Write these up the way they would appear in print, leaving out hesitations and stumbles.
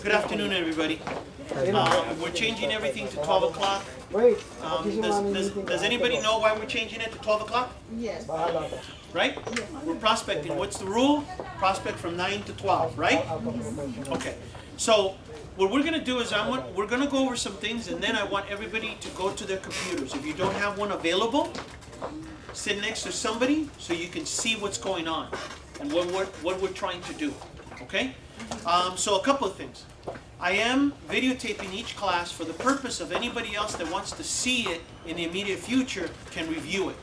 Good afternoon, everybody. We're changing everything to 12 o'clock. Does anybody know why we're changing it to 12 o'clock? Yes. Right? We're prospecting. What's the rule? Prospect from 9 to 12, right? Okay. So what we're going to do is we're going to go over some things, and then I want everybody to go to their computers. If you don't have one available, sit next to somebody so you can see what's going on and what we're trying to do. Okay? So a couple of things. I am videotaping each class for the purpose of anybody else that wants to see it in the immediate future can review it.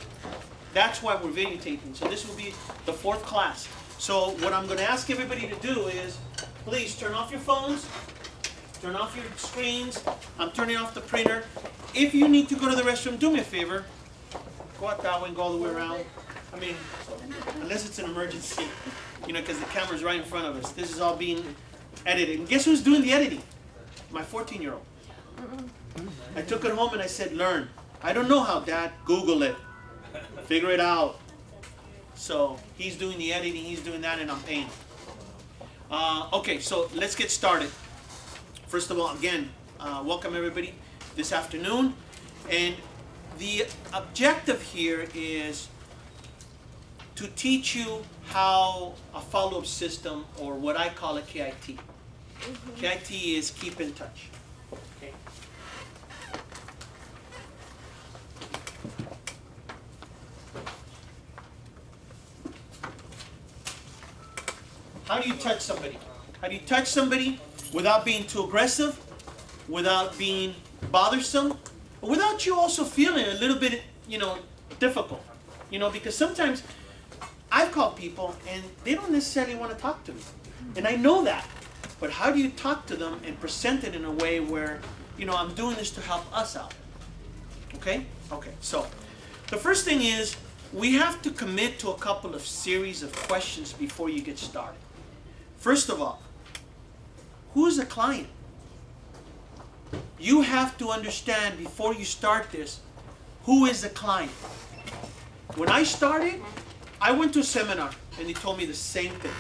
That's why we're videotaping. So this will be the 4th class. So what I'm going to ask everybody to do is, please turn off your phones, turn off your screens. I'm turning off the printer. If you need to go to the restroom, do me a favor. Go out that way and go all the way around. I mean, unless it's an emergency, because the camera's right in front of us. This is all being edited. And guess who's doing the editing? My 14-year-old. I took it home and I said, learn. I don't know how, Dad. Google it. Figure it out. So he's doing the editing, he's doing that, and I'm paying. Okay, so let's get started. First of all, again, welcome everybody this afternoon. And the objective here is to teach you how a follow-up system, or what I call a KIT. KIT is keep in touch. Okay. How do you touch somebody? How do you touch somebody without being too aggressive, without being bothersome, without you also feeling a little bit, difficult? Because sometimes I've called people and they don't necessarily want to talk to me. And I know that. But how do you talk to them and present it in a way where, I'm doing this to help us out? Okay? Okay, so the first thing is we have to commit to a couple of series of questions before you get started. First of all, who's a client? You have to understand before you start this, who is a client? When I started, I went to a seminar and they told me the same thing.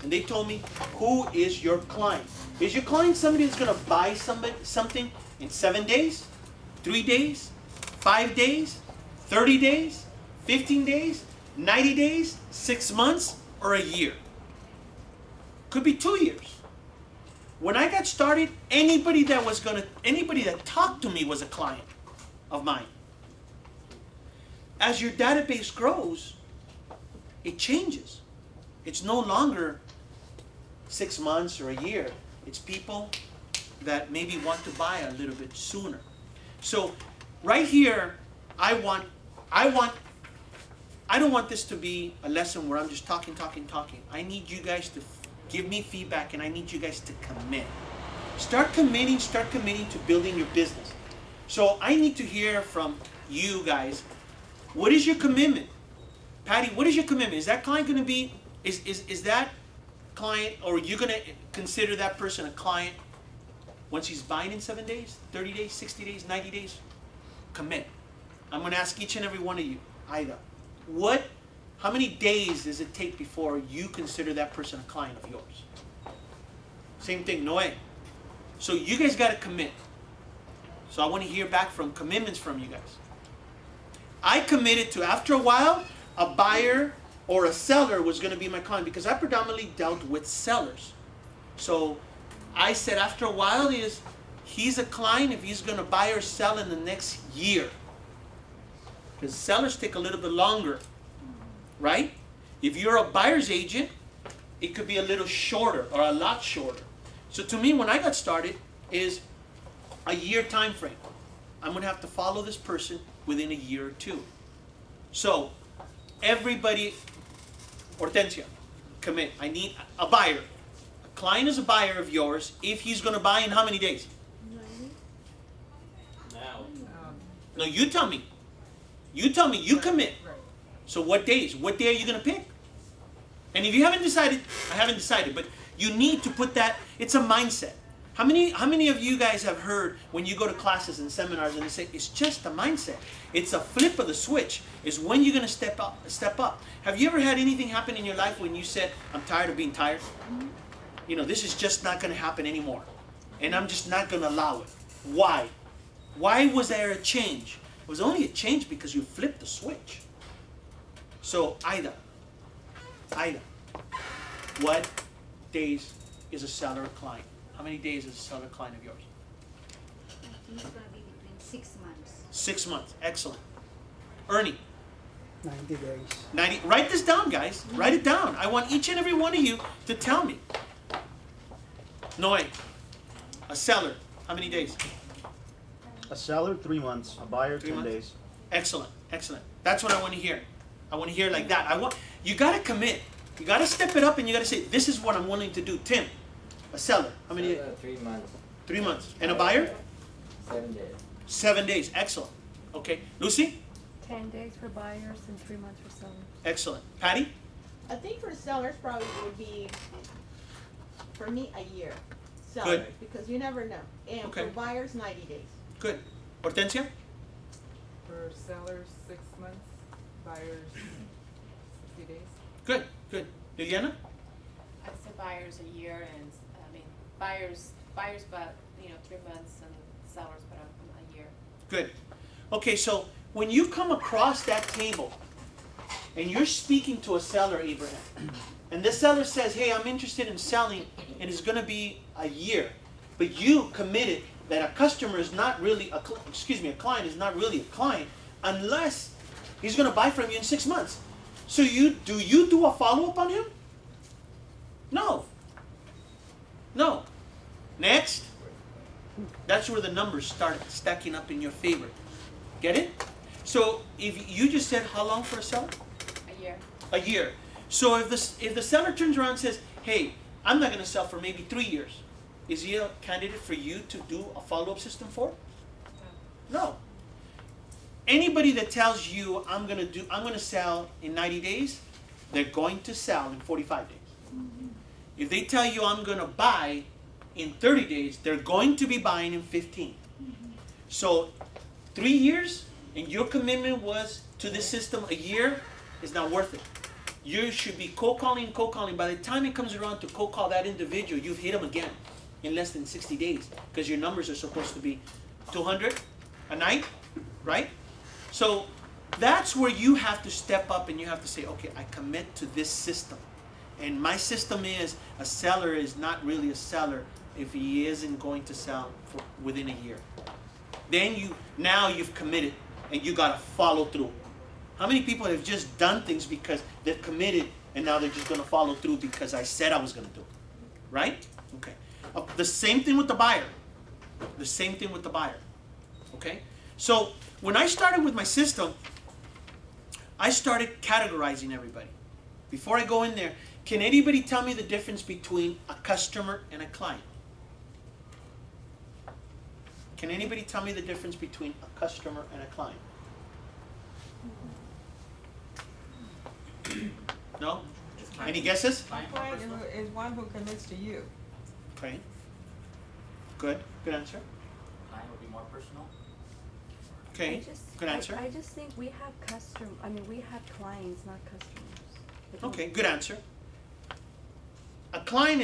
And they told me, who is your client? Is your client somebody that's going to buy something in 7 days, 3 days, 5 days, 30 days, 15 days, 90 days, 6 months, or a year? Could be 2 years. When I got started, anybody that talked to me was a client of mine. As your database grows, it changes. It's no longer 6 months or a year. It's people that maybe want to buy a little bit sooner. So right here, I don't want this to be a lesson where I'm just talking. I need you guys to give me feedback, and I need you guys to commit. Start committing to building your business. So I need to hear from you guys. What is your commitment? Patty, what is your commitment? Is that client going to be, is that client, or are you going to consider that person a client once he's buying in 7 days, 30 days, 60 days, 90 days? Commit. I'm going to ask each and every one of you, Ida, how many days does it take before you consider that person a client of yours? Same thing, Noe. So you guys got to commit. So I want to hear back from commitments from you guys. I committed to, after a while, a buyer or a seller was going to be my client, because I predominantly dealt with sellers. So I said after a while he's a client if he's going to buy or sell in the next year. Because sellers take a little bit longer, right? If you're a buyer's agent, it could be a little shorter or a lot shorter. So to me, when I got started, is a year time frame. I'm going to have to follow this person within a year or two. So everybody, Hortensia, commit. I need a buyer. A client is a buyer of yours if he's going to buy in how many days? Now. No, you tell me. You tell me. You commit. So what days? What day are you going to pick? And if you haven't decided, I haven't decided, but you need to put that, it's a mindset. How many of you guys have heard when you go to classes and seminars and they say, it's just a mindset. It's a flip of the switch. It's when you're going to step up. Have you ever had anything happen in your life when you said, I'm tired of being tired? you know, this is just not going to happen anymore. And I'm just not going to allow it. Why? Why was there a change? It was only a change because you flipped the switch. So, Ida, what days is a seller a client? How many days is a seller a client of yours? I think it's going to be between 6 months. 6 months. Excellent. Ernie? 90 days. 90. Write this down, guys. Write it down. I want each and every one of you to tell me. Noe, a seller, how many days? A seller, 3 months. A buyer, 3 10 months? days. Excellent, excellent. That's what I want to hear. I want to hear like that. You got to commit. You got to step it up and you got to say, this is what I'm willing to do. Tim, a seller, how many days? 3 months. 3 months. And a buyer? 7 days. 7 days. Excellent. Okay. Lucy? 10 days for buyers and 3 months for sellers. Excellent. Patty? I think for sellers probably would be, for me, a year. Sellers, because you never know. And Okay. for buyers, 90 days. Good. Hortensia? For sellers, 6 months, buyers, 60 days. Good, good. Liliana? I'd say buyers a year, and I mean buyers about 3 months, and sellers about a year. Good. Okay, so when you come across that table and you're speaking to a seller, Abraham, and this seller says, hey, I'm interested in selling and it's going to be a year, but you committed that a customer is not really a client is not really a client unless he's going to buy from you in 6 months. So you do a follow-up on him? No. No. Next. That's where the numbers start stacking up in your favor. Get it? So if you just said how long for a seller? A year. A year. So if the seller turns around and says, hey, I'm not going to sell for maybe 3 years, is he a candidate for you to do a follow-up system for? No. Anybody that tells you I'm going to sell in 90 days, they're going to sell in 45 days. If they tell you I'm going to buy in 30 days, they're going to be buying in 15. So 3 years and your commitment was to this system a year is not worth it. You should be cold calling. By the time it comes around to cold call that individual, you've hit them again in less than 60 days because your numbers are supposed to be 200 a night, right? So that's where you have to step up and you have to say, okay, I commit to this system. And my system is a seller is not really a seller if he isn't going to sell within a year. Then you've committed and you got to follow through. How many people have just done things because they've committed and now they're just going to follow through because I said I was going to do it? Right? Okay. The same thing with the buyer. The same thing with the buyer. Okay? So when I started with my system, I started categorizing everybody. Before I go in there, can anybody tell me the difference between a customer and a client? Can anybody tell me the difference between a customer and a client? No? Any guesses? Client is one who commits to you. Okay. Good. Good answer. Client would be more personal. Okay. Good answer. I just think we have we have clients, not customers. Okay. Good answer. A client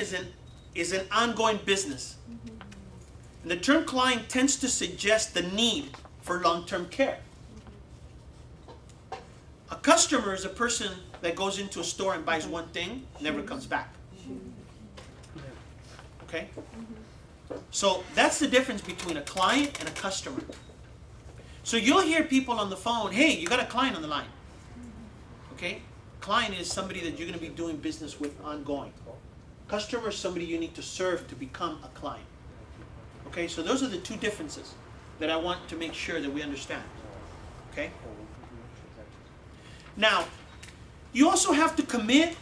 is an ongoing business. And the term client tends to suggest the need for long-term care. A customer is a person that goes into a store and buys one thing, never comes back. Okay? So that's the difference between a client and a customer. So you'll hear people on the phone, hey, you got a client on the line. Okay? Client is somebody that you're going to be doing business with ongoing. Customer is somebody you need to serve to become a client. Okay? So those are the two differences that I want to make sure that we understand. Okay? Now, you also have to commit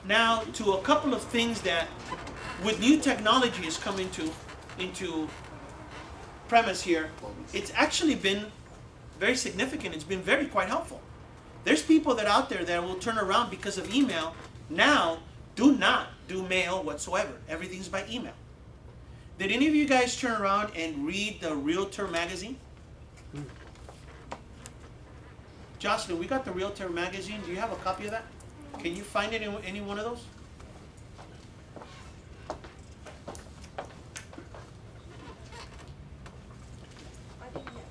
now to a couple of things that with new technology has come into premise here. It's actually been very significant. It's been very quite helpful. There's people that out there that will turn around because of email. Now, do not do mail whatsoever. Everything's by email. Did any of you guys turn around and read the Realtor magazine? Jocelyn, we got the Realtor magazine. Do you have a copy of that? Can you find it in any one of those?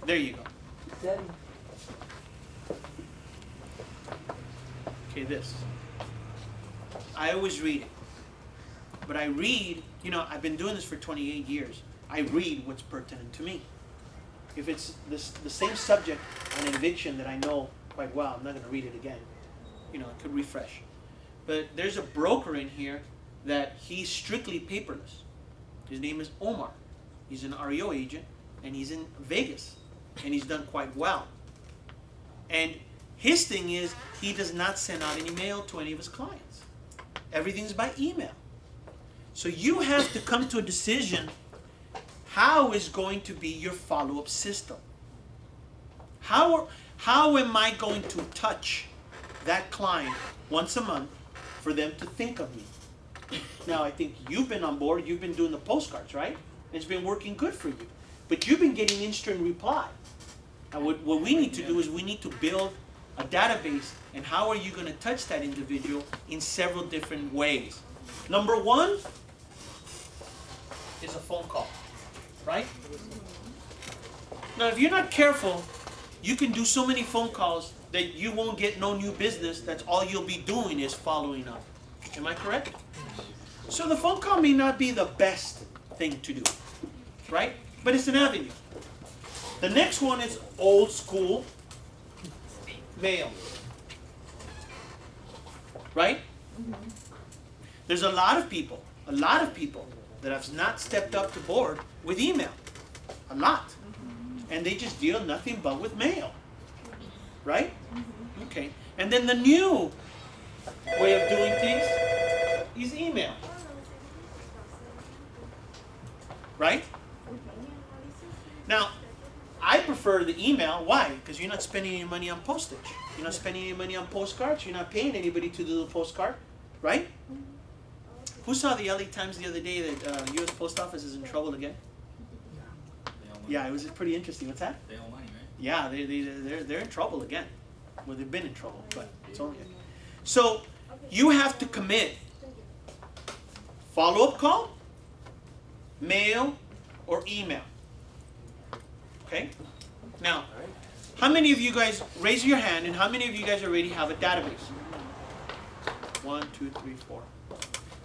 There you go. Okay, this. I always read it. But I read, I've been doing this for 28 years. I read what's pertinent to me. If it's the same subject on eviction that I know quite well, I'm not going to read it again. I could refresh. But there's a broker in here that he's strictly paperless. His name is Omar. He's an REO agent, and he's in Vegas, and he's done quite well. And his thing is, he does not send out any mail to any of his clients. Everything's by email. So you have to come to a decision. How is going to be your follow-up system? How am I going to touch that client once a month for them to think of me? Now, I think you've been on board. You've been doing the postcards, right? It's been working good for you. But you've been getting instant reply. And what we need to do is we need to build a database. And how are you going to touch that individual in several different ways? Number one is a phone call, right? Now, if you're not careful, you can do so many phone calls that you won't get no new business. That's all you'll be doing is following up. Am I correct? So the phone call may not be the best thing to do, right? But it's an avenue. The next one is old school mail, right? There's a lot of people that have not stepped up to board with email. A lot. And they just deal nothing but with mail. Right? Okay. And then the new way of doing things is email. Right? Now, I prefer the email. Why? Because you're not spending any money on postage. You're not spending any money on postcards. You're not paying anybody to do the postcard. Right? Who saw the LA Times the other day that U.S. Post Office is in trouble again? Yeah, it was pretty interesting. What's that? They owe money, right? Yeah, they're in trouble again. Well, they've been in trouble, but it's only. So you have to commit. Follow-up call, mail, or email. Okay? Now, how many of you guys, raise your hand, and how many of you guys already have a database? 1, 2, 3, 4.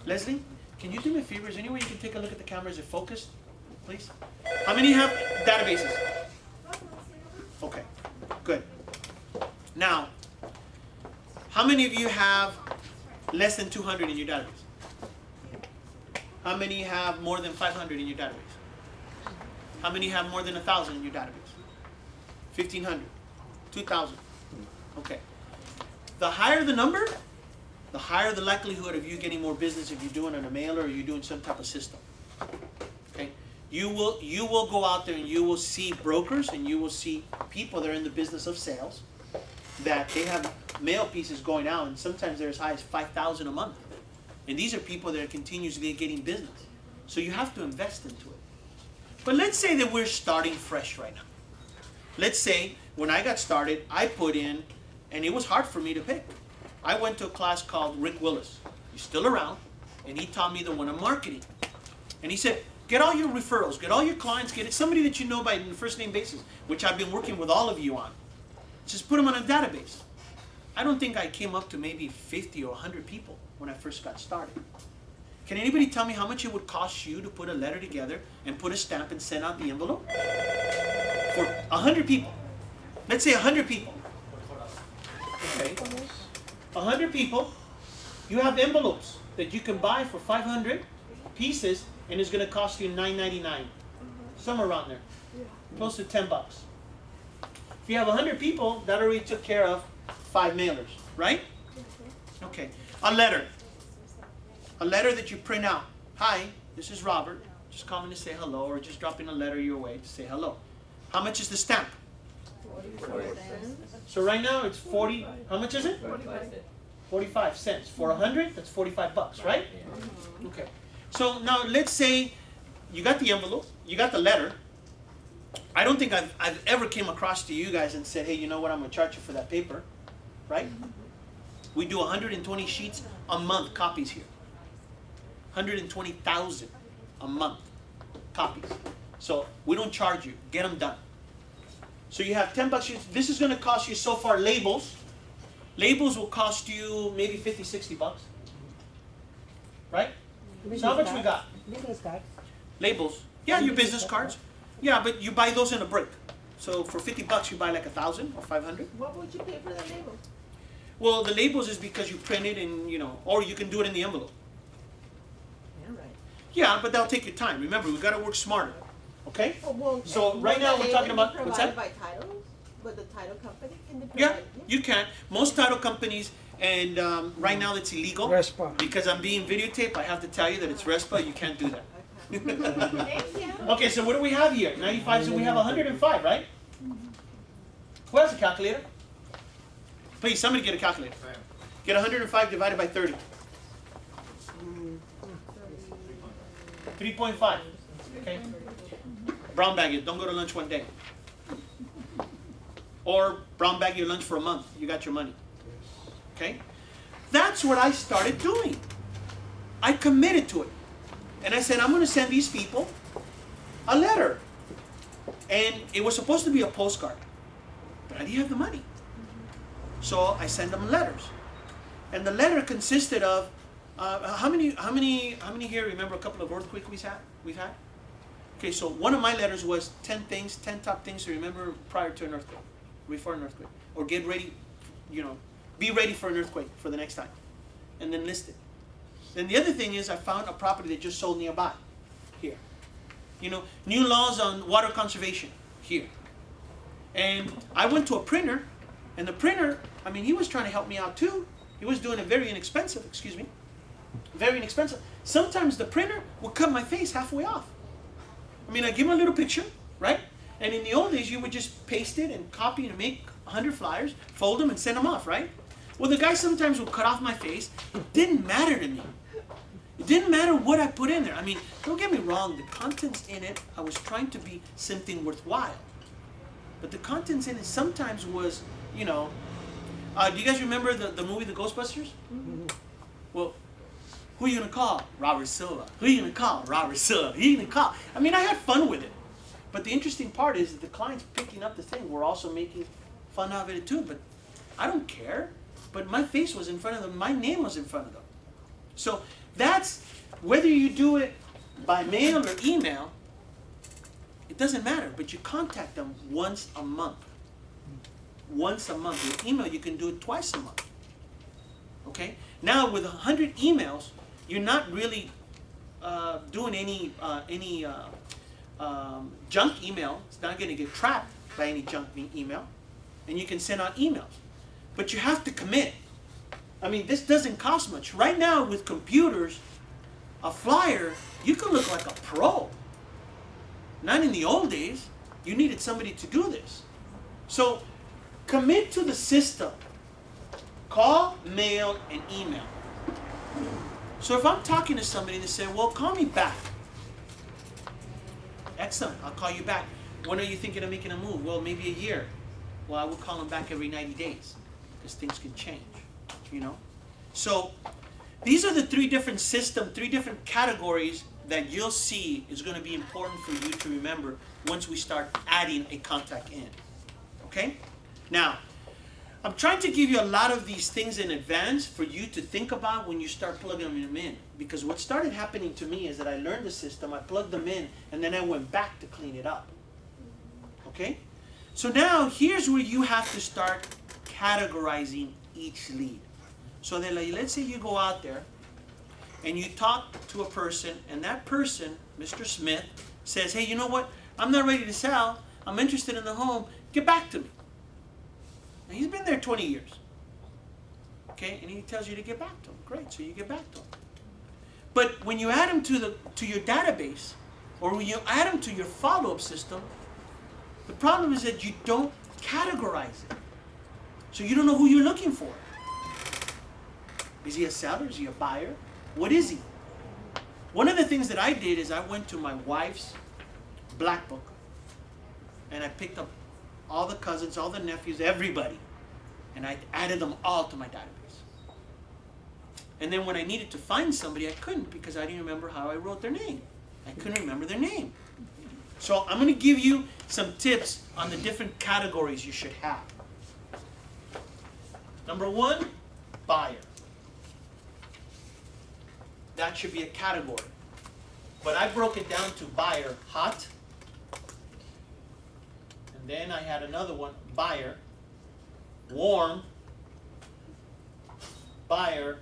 Leslie, can you do me a favor? Is there any way you can take a look at the camera? Is it focused? Please? How many have databases? Okay, good. Now, how many of you have less than 200 in your database? How many have more than 500 in your database? How many have more than 1,000 in your database? 1,500, 2,000. Okay. The higher the number, the higher the likelihood of you getting more business if you're doing it on a mailer or you're doing some type of system. Okay. You will go out there and you will see brokers and you will see people that are in the business of sales that they have mail pieces going out, and sometimes they're as high as 5,000 a month. And these are people that are continuously getting business. So you have to invest into it. But let's say that we're starting fresh right now. Let's say when I got started, I put in, and it was hard for me to pick. I went to a class called Rick Willis. He's still around, and he taught me the one on marketing. And he said, get all your referrals, get all your clients, get it, somebody that you know by the first name basis, which I've been working with all of you on. Just put them on a database. I don't think I came up to maybe 50 or 100 people when I first got started. Can anybody tell me how much it would cost you to put a letter together and put a stamp and send out the envelope? For 100 people. Let's say 100 people. Okay. 100 people, you have envelopes that you can buy for 500 pieces, and it's going to cost you $9.99. Somewhere around there. Close to $10. If you have 100 people, that already took care of 5 mailers, right? Okay. A letter. A letter that you print out. Hi, this is Robert. Just calling to say hello, or just dropping a letter your way to say hello. How much is the stamp? 44 cents. So right now it's 40. How much is it? 45 cents. For 100, that's 45 bucks, right? Okay. So now let's say you got the envelope, you got the letter. I don't think I've ever came across to you guys and said, hey, you know what, I'm going to charge you for that paper, right? We do 120 sheets a month copies here. 120,000 a month copies. So we don't charge you. Get them done. So you have $10. This is going to cost you so far labels. Labels will cost you maybe 50, 60 bucks. Right? So how much we got? Business card. Labels. Yeah, your business cards. Yeah, but you buy those in a brick. So for 50 bucks, you buy like 1,000 or 500. What would you pay for the labels? Well, the labels is because you print it and, or you can do it in the envelope. Yeah, right. Yeah, but that'll take your time. Remember, we got to work smarter. Okay? Oh, well, So will right now the we're talking label about, be what's that? provided by titles? But the title company can they Yeah, provide? you can. Most title companies, and right now it's illegal. RESPA. Because I'm being videotaped, I have to tell you that it's RESPA. You can't do that. Okay. Thank you. Okay, so what do we have here? 95, so we have 105, right? Who has a calculator? Please, somebody get a calculator. Get 105 divided by 30. 3.5. Okay? Brown bag it. Don't go to lunch one day. Or brown bag your lunch for a month. You got your money. Okay? That's what I started doing. I committed to it. And I said, I'm going to send these people a letter. And it was supposed to be a postcard. But I didn't have the money. So I sent them letters. And the letter consisted of, how many here remember a couple of earthquakes we've had? Okay, so one of my letters was 10 top things to remember prior to an earthquake, before an earthquake. Or get ready, be ready for an earthquake for the next time. And then list it. Then the other thing is I found a property that just sold nearby, here. New laws on water conservation, here. And I went to a printer, and the printer, he was trying to help me out too. He was doing it very inexpensive, very inexpensive. Sometimes the printer would cut my face halfway off. I give him a little picture, right? And in the old days, you would just paste it and copy and make 100 flyers, fold them and send them off, right? Well, the guy sometimes would cut off my face. It didn't matter to me. It didn't matter what I put in there. Don't get me wrong, the contents in it, I was trying to be something worthwhile. But the contents in it sometimes was, do you guys remember the movie The Ghostbusters? Mm-hmm. Well, who are you going to call? Robert Silva. Who are you going to call? Robert Silva. Who are you going to call? I had fun with it. But the interesting part is that the clients picking up the thing were also making fun of it too. But I don't care. But my face was in front of them. My name was in front of them. So that's, whether you do it by mail or email, it doesn't matter. But you contact them once a month. Once a month. With email, you can do it twice a month. Okay? Now, with 100 emails, you're not really doing any junk email. It's not going to get trapped by any junk email. And you can send out emails. But you have to commit. This doesn't cost much. Right now, with computers, a flyer, you can look like a pro. Not in the old days. You needed somebody to do this. So, commit to the system. Call, mail, and email. So if I'm talking to somebody and they say, well, call me back. Excellent, I'll call you back. When are you thinking of making a move? Well, maybe a year. Well, I will call them back every 90 days because things can change, So these are the three different categories that you'll see is going to be important for you to remember once we start adding a contact in. Okay? Now, I'm trying to give you a lot of these things in advance for you to think about when you start plugging them in. Because what started happening to me is that I learned the system, I plugged them in, and then I went back to clean it up. Okay? So now, here's where you have to start categorizing each lead. So then, let's say you go out there, and you talk to a person, and that person, Mr. Smith, says, hey, you know what? I'm not ready to sell. I'm interested in the home. Get back to me. Now, he's been there 20 years. Okay? And he tells you to get back to him. Great, so you get back to him. But when you add him to your database, or when you add him to your follow-up system, the problem is that you don't categorize it. So you don't know who you're looking for. Is he a seller? Is he a buyer? What is he? One of the things that I did is I went to my wife's black book, and I picked up all the cousins, all the nephews, everybody. And I added them all to my database. And then when I needed to find somebody, I couldn't because I didn't remember how I wrote their name. I couldn't remember their name. So I'm going to give you some tips on the different categories you should have. Number one, buyer. That should be a category. But I broke it down to buyer, hot. And then I had another one, buyer, warm, buyer,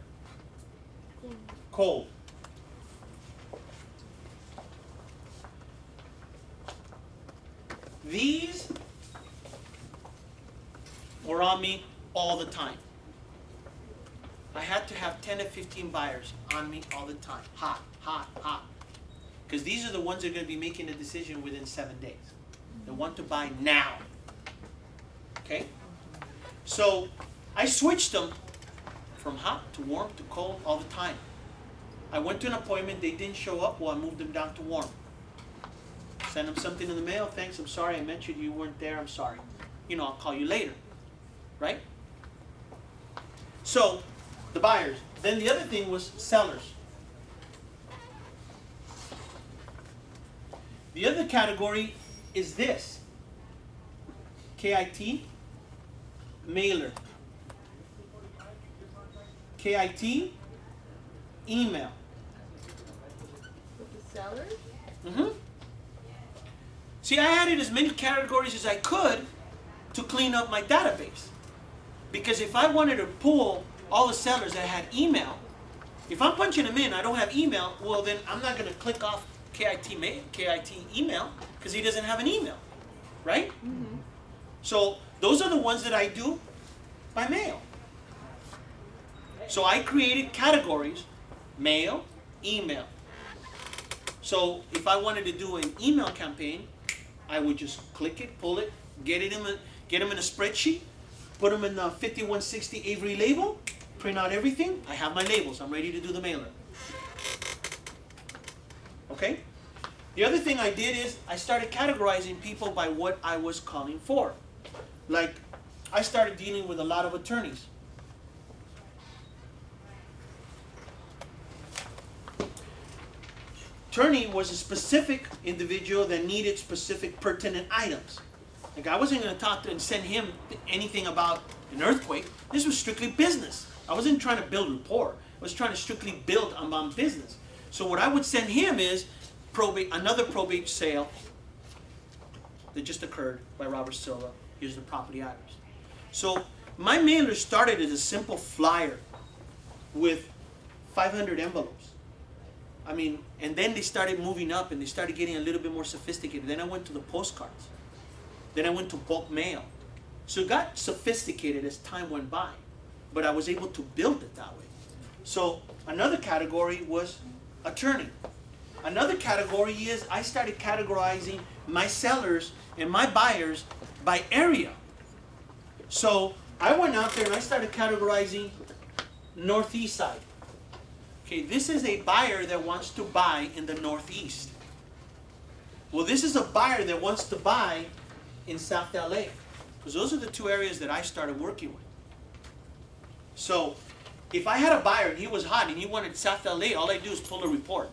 cold. These were on me all the time. I had to have 10 to 15 buyers on me all the time. Hot, hot, hot. Because these are the ones that are going to be making a decision within 7 days. They want to buy now. Okay? So I switched them from hot to warm to cold all the time. I went to an appointment, they didn't show up, well, I moved them down to warm. Send them something in the mail, thanks, I'm sorry, I mentioned you weren't there, I'm sorry. You know, I'll call you later. Right? So, the buyers. Then the other thing was sellers. The other category is this. KIT, mailer. KIT, email. With the sellers? Mm-hmm. See, I added as many categories as I could to clean up my database. Because if I wanted to pull all the sellers that had email, if I'm punching them in, I don't have email, well then I'm not going to click off KIT email because he doesn't have an email, right? Mm-hmm. So those are the ones that I do by mail. So I created categories, mail, email. So if I wanted to do an email campaign, I would just click it, pull it, get them in a spreadsheet, put them in the 5160 Avery label, print out everything. I have my labels. I'm ready to do the mailer. Okay? The other thing I did is I started categorizing people by what I was calling for. Like, I started dealing with a lot of attorneys. Attorney was a specific individual that needed specific pertinent items. Like, I wasn't going to talk to and send him anything about an earthquake. This was strictly business. I wasn't trying to build rapport. I was trying to strictly build on business. So what I would send him is another probate sale that just occurred by Robert Silva. Here's the property address. So my mailer started as a simple flyer with 500 envelopes. I mean, and then they started moving up and they started getting a little bit more sophisticated. Then I went to the postcards. Then I went to bulk mail. So it got sophisticated as time went by. But I was able to build it that way. So another category was attorney. Another category is I started categorizing my sellers and my buyers by area. So I went out there and I started categorizing northeast side. Okay, this is a buyer that wants to buy in the northeast. Well, this is a buyer that wants to buy in South LA. Because those are the two areas that I started working with. So if I had a buyer and he was hot and he wanted South LA, all I do is pull a report.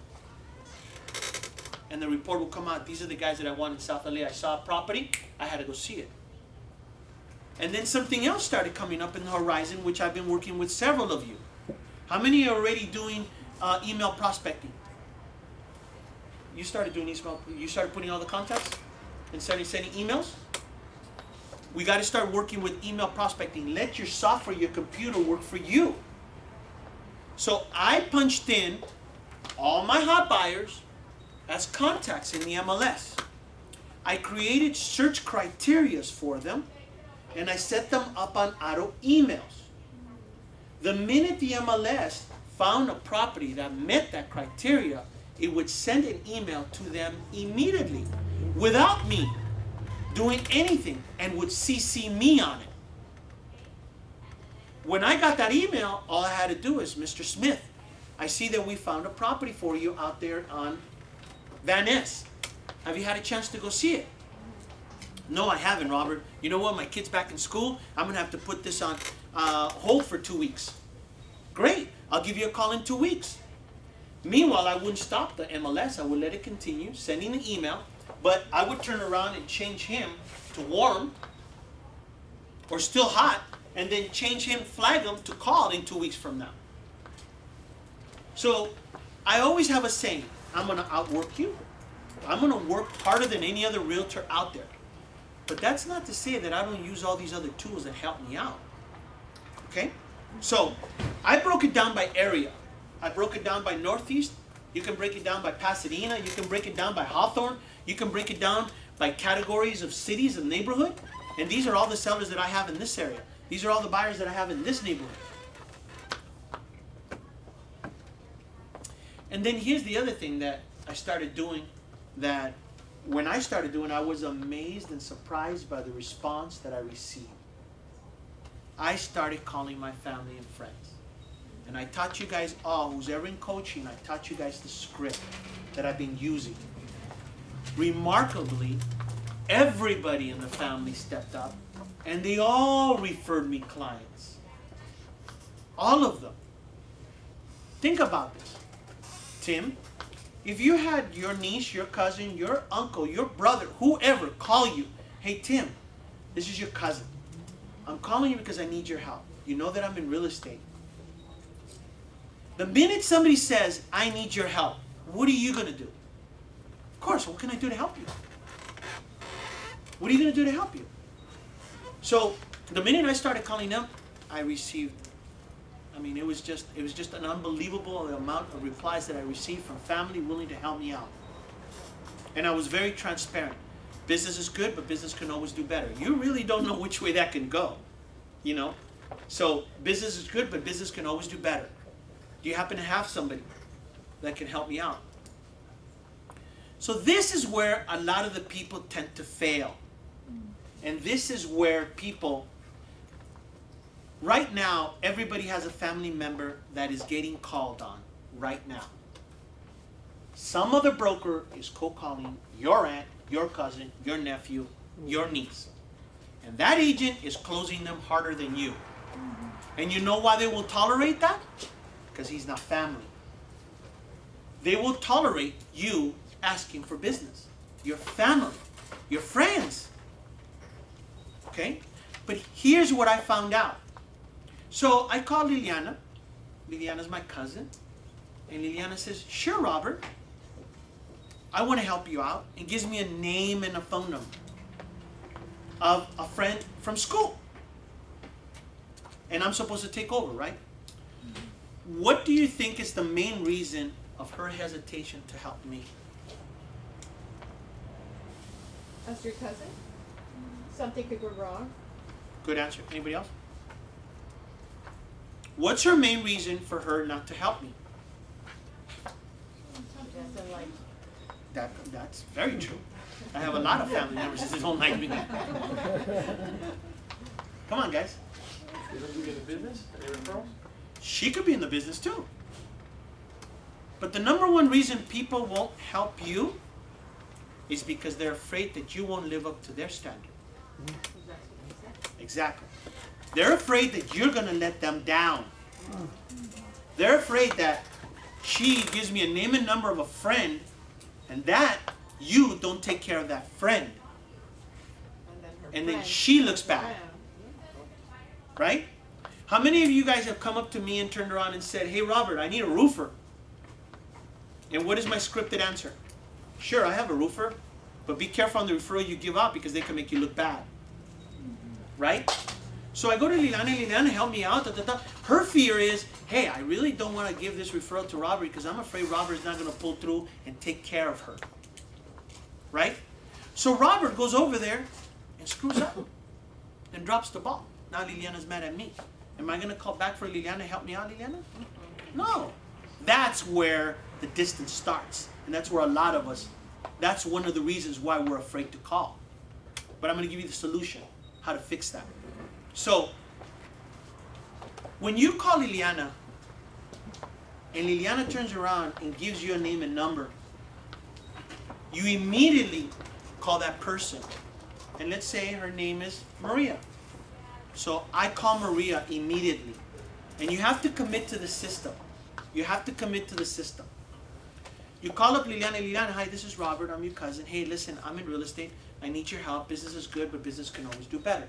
And the report will come out. These are the guys that I want in South LA. I saw a property. I had to go see it. And then something else started coming up in the horizon, which I've been working with several of you. How many are already doing email prospecting? You started doing email. You started putting all the contacts and started sending emails? We got to start working with email prospecting. Let your software, your computer work for you. So I punched in all my hot buyers as contacts in the MLS. I created search criteria for them and I set them up on auto emails. The minute the MLS found a property that met that criteria, it would send an email to them immediately without me doing anything and would CC me on it. When I got that email, all I had to do is, Mr. Smith, I see that we found a property for you out there on Van Ness. Have you had a chance to go see it? No, I haven't, Robert. You know what? My kid's back in school. I'm going to have to put this on hold for 2 weeks. Great. I'll give you a call in 2 weeks. Meanwhile, I wouldn't stop the MLS. I would let it continue, sending an email But I would turn around and change him to warm or still hot, and then change him, flag him to call in 2 weeks from now. So I always have a saying, I'm going to outwork you. I'm going to work harder than any other realtor out there. But that's not to say that I don't use all these other tools that help me out. Okay? So I broke it down by area. I broke it down by Northeast. You can break it down by Pasadena. You can break it down by Hawthorne. You can break it down by categories of cities and neighborhood. And these are all the sellers that I have in this area. These are all the buyers that I have in this neighborhood. And then here's the other thing that I started doing, that when I started doing, I was amazed and surprised by the response that I received. I started calling my family and friends. And I taught you guys all, who's ever in coaching, I taught you guys the script that I've been using. Remarkably, everybody in the family stepped up, and they all referred me clients. All of them. Think about this. Tim, if you had your niece, your cousin, your uncle, your brother, whoever call you, hey Tim, this is your cousin. I'm calling you because I need your help. You know that I'm in real estate. The minute somebody says, I need your help, what are you going to do? Of course, what can I do to help you? What are you going to do to help you? So the minute I started calling them, I received, it was just an unbelievable amount of replies that I received from family willing to help me out. And I was very transparent. Business is good, but business can always do better. You really don't know which way that can go, you know? So business is good, but business can always do better. Do you happen to have somebody that can help me out? So this is where a lot of the people tend to fail. And this is where people, right now, everybody has a family member that is getting called on right now. Some other broker is cold calling your aunt, your cousin, your nephew, your niece. And that agent is closing them harder than you. And you know why they will tolerate that? Because he's not family. They will tolerate you asking for business. Your family, your friends. Okay? But here's what I found out. So I called Liliana. Liliana's my cousin. And Liliana says, sure, Robert. I want to help you out. And gives me a name and a phone number of a friend from school. And I'm supposed to take over, right? What do you think is the main reason of her hesitation to help me? That's your cousin? Something could go wrong. Good answer. Anybody else? What's her main reason for her not to help me? She doesn't like. That's very true. I have a lot of family members that don't like me. Come on, guys. You don't do the business? Any referrals? She could be in the business too. But the number one reason people won't help you is because they're afraid that you won't live up to their standard. Exactly. They're afraid that you're going to let them down. They're afraid that she gives me a name and number of a friend, and that you don't take care of that friend. And then she looks bad. Right? How many of you guys have come up to me and turned around and said, hey, Robert, I need a roofer? And what is my scripted answer? Sure, I have a roofer, but be careful on the referral you give out because they can make you look bad. Right? So I go to Liliana, Liliana, help me out. Her fear is, hey, I really don't want to give this referral to Robert because I'm afraid Robert is not going to pull through and take care of her. Right? So Robert goes over there and screws up and drops the ball. Now Liliana's mad at me. Am I going to call back for Liliana to help me out, Liliana? No. That's where the distance starts. And that's where a lot of us, that's one of the reasons why we're afraid to call. But I'm going to give you the solution, how to fix that. So, when you call Liliana, and Liliana turns around and gives you a name and number, you immediately call that person. And let's say her name is Maria. So I call Maria immediately. And you have to commit to the system. You have to commit to the system. You call up Liliana. Liliana, hi, this is Robert. I'm your cousin. Hey, listen, I'm in real estate. I need your help. Business is good, but business can always do better.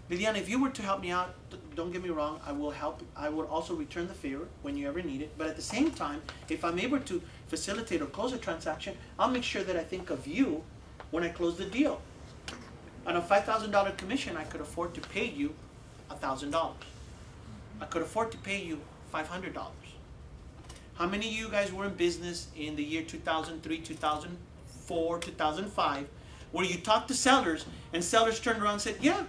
Liliana, if you were to help me out, don't get me wrong, I will help. I will also return the favor when you ever need it. But at the same time, if I'm able to facilitate or close a transaction, I'll make sure that I think of you when I close the deal. On a $5,000 commission, I could afford to pay you $1,000. I could afford to pay you $500. How many of you guys were in business in the year 2003, 2004, 2005, where you talked to sellers and sellers turned around and said, yeah,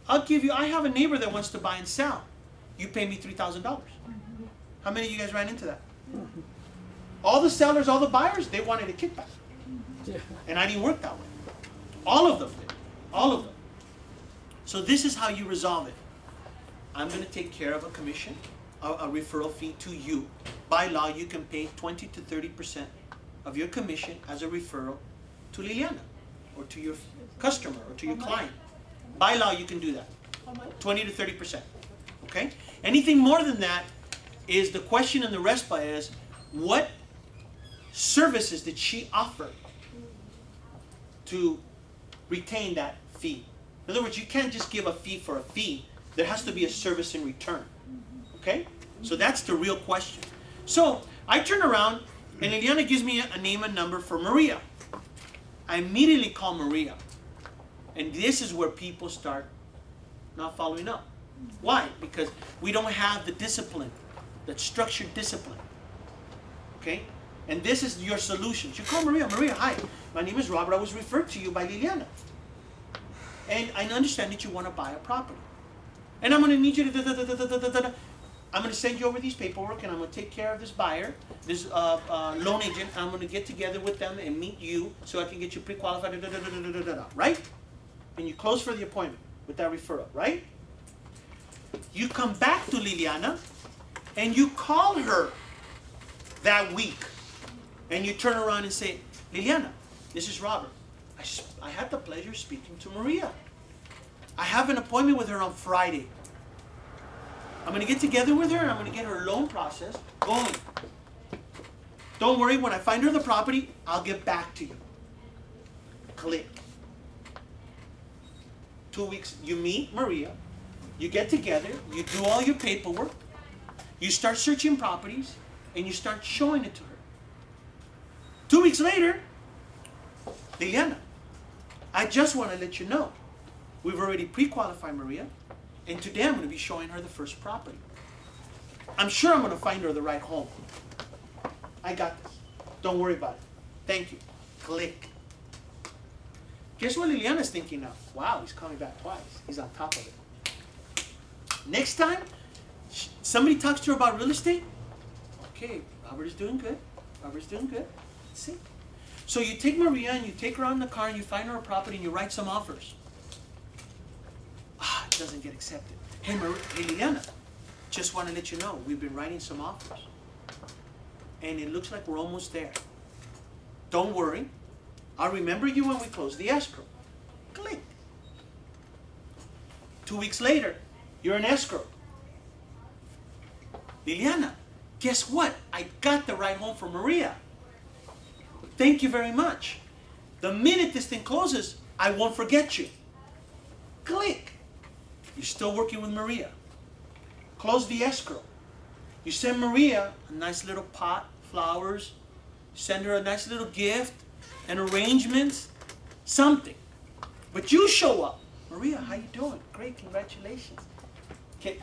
I have a neighbor that wants to buy and sell. You pay me $3,000. How many of you guys ran into that? All the sellers, all the buyers, they wanted a kickback. And I didn't work that way. All of them did. All of them. So this is how you resolve it. I'm going to take care of a commission, a referral fee to you. By law, you can pay 20 to 30% of your commission as a referral to Liliana or to your customer or to your client. By law, you can do that. 20 to 30%. Okay? Anything more than that is the question in the RESPA is, what services did she offer to retain that fee? In other words, you can't just give a fee for a fee. There has to be a service in return. Okay? So that's the real question. So I turn around and Liliana gives me a name and number for Maria. I immediately call Maria. And this is where people start not following up. Why? Because we don't have the discipline, that structured discipline. Okay? And this is your solutions. You call Maria. Maria, hi. My name is Robert. I was referred to you by Liliana. And I understand that you want to buy a property. And I'm going to need you to I'm going to send you over these paperwork, and I'm going to take care of this buyer, this loan agent. I'm going to get together with them and meet you so I can get you pre-qualified, right? And you close for the appointment with that referral, right? You come back to Liliana, and you call her that week, and you turn around and say, Liliana, this is Robert. I had the pleasure of speaking to Maria. I have an appointment with her on Friday. I'm going to get together with her, and I'm going to get her loan process going. Don't worry, when I find her the property, I'll get back to you. Click. 2 weeks, you meet Maria, you get together, you do all your paperwork, you start searching properties, and you start showing it to her. 2 weeks later, Liliana, I just want to let you know, we've already pre-qualified Maria, and today I'm going to be showing her the first property. I'm sure I'm going to find her the right home. I got this. Don't worry about it. Thank you. Click. Guess what Liliana's thinking now? Wow, he's coming back twice. He's on top of it. Next time, somebody talks to her about real estate. Okay, Robert is doing good. Robert's doing good. Let's see. So you take Maria and you take her out in the car and you find her a property and you write some offers. It doesn't get accepted. Hey, Liliana, just want to let you know, we've been writing some offers. And it looks like we're almost there. Don't worry. I'll remember you when we close the escrow. Click. 2 weeks later, you're in escrow. Liliana, guess what? I got the right home for Maria. Thank you very much. The minute this thing closes, I won't forget you. Click. You're still working with Maria. Close the escrow. You send Maria a nice little pot, flowers. Send her a nice little gift, an arrangement, something. But you show up. Maria, how you doing? Great, congratulations. Can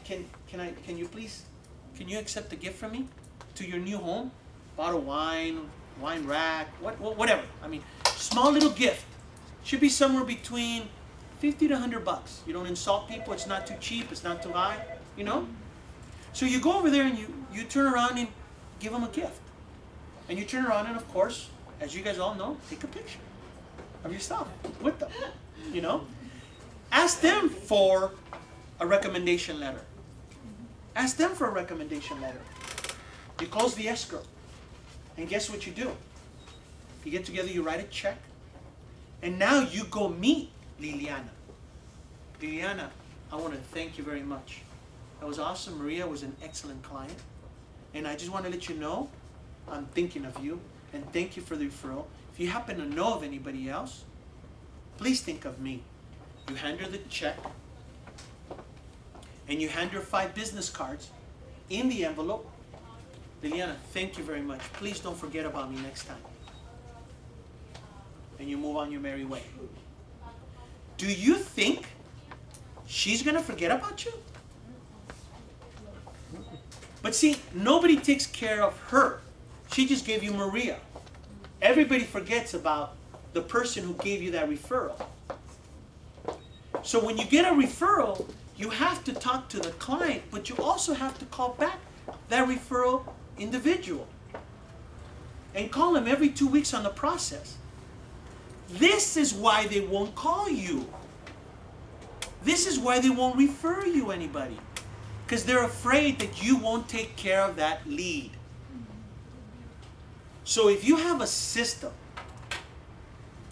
you accept the gift from me to your new home? Bottle of wine, wine rack, whatever. I mean, small little gift. Should be somewhere between 50 to 100 bucks. You don't insult people. It's not too cheap. It's not too high. You know? So you go over there and you turn around and give them a gift. And you turn around and, of course, as you guys all know, take a picture of yourself with them. You know? Ask them for a recommendation letter. Ask them for a recommendation letter. You close the escrow. And guess what you do? You get together, you write a check. And now you go meet Liliana. Liliana, I want to thank you very much. That was awesome. Maria was an excellent client. And I just want to let you know I'm thinking of you, and thank you for the referral. If you happen to know of anybody else, please think of me. You hand her the check, and you hand her 5 business cards in the envelope. Liliana, thank you very much. Please don't forget about me next time. And you move on your merry way. Do you think she's going to forget about you? But see, nobody takes care of her. She just gave you Maria. Everybody forgets about the person who gave you that referral. So when you get a referral, you have to talk to the client, but you also have to call back that referral individual. And call them every 2 weeks on the process. This is why they won't call you. This is why they won't refer you anybody. Because they're afraid that you won't take care of that lead. So if you have a system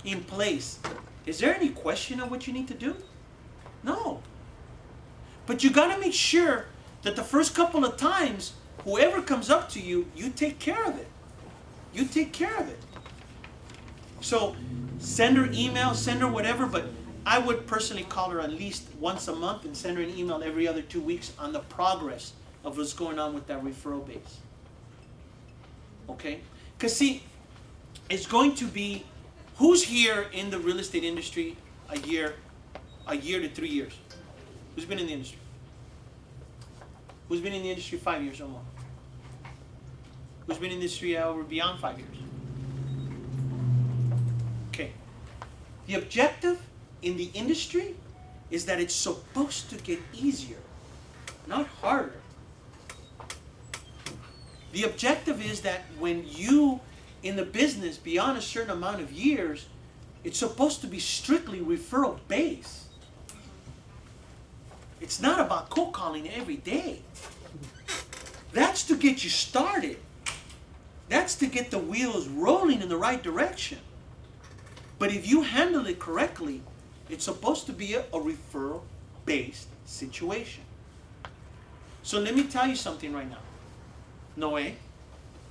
in place, is there any question of what you need to do? No. But you got to make sure that the first couple of times, whoever comes up to you, you take care of it. You take care of it. So send her email, send her whatever, but I would personally call her at least once a month and send her an email every other 2 weeks on the progress of what's going on with that referral base. Okay? Because see, it's going to be, who's here in the real estate industry a year to 3 years? Who's been in the industry? Who's been in the industry 5 years or more? Who's been in the industry over beyond 5 years? Okay. The objective in the industry is that it's supposed to get easier, not harder. The objective is that when you, in the business, beyond a certain amount of years, it's supposed to be strictly referral based. It's not about cold calling every day. That's to get you started. That's to get the wheels rolling in the right direction. But if you handle it correctly, it's supposed to be a referral-based situation. So let me tell you something right now. Noe,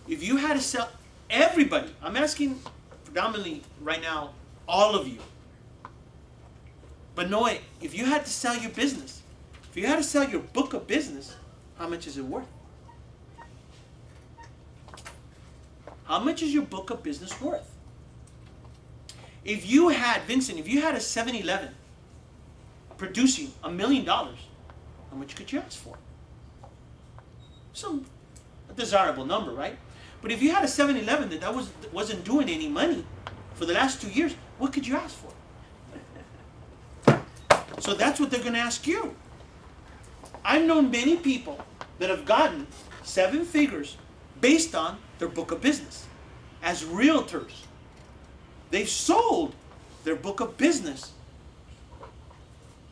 if you had to sell everybody, I'm asking predominantly right now, all of you. But Noe, if you had to sell your business, if you had to sell your book of business, how much is it worth? How much is your book of business worth? If you had, Vincent, if you had a 7-Eleven producing $1 million, how much could you ask for? Some desirable number, right? But if you had a 7-Eleven that wasn't doing any money for the last 2 years, what could you ask for? So that's what they're going to ask you. I've known many people that have gotten 7 figures based on their book of business as realtors. They've sold their book of business.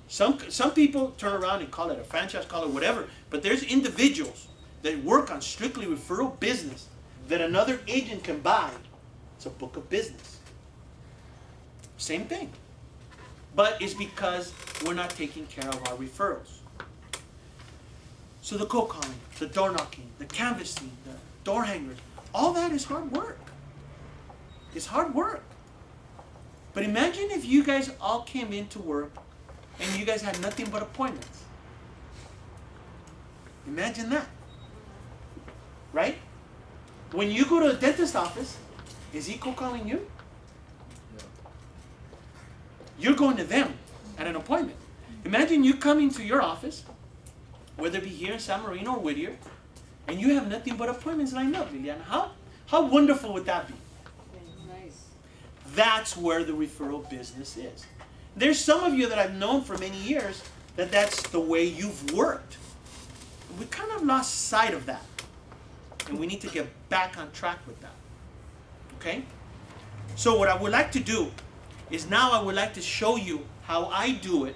Some people turn around and call it a franchise, call it whatever, but there's individuals that work on strictly referral business that another agent can buy. It's a book of business. Same thing. But it's because we're not taking care of our referrals. So the cold calling, the door knocking, the canvassing, the door hangers, all that is hard work. It's hard work. But imagine if you guys all came into work and you guys had nothing but appointments. Imagine that. Right? When you go to a dentist office, is he cold calling you? You're going to them at an appointment. Imagine you come into your office, whether it be here in San Marino or Whittier, and you have nothing but appointments lined up, Liliana. How wonderful would that be? Nice. That's where the referral business is. There's some of you that I've known for many years that that's the way you've worked. We kind of lost sight of that. And we need to get back on track with that. Okay? So what I would like to do is now I would like to show you how I do it.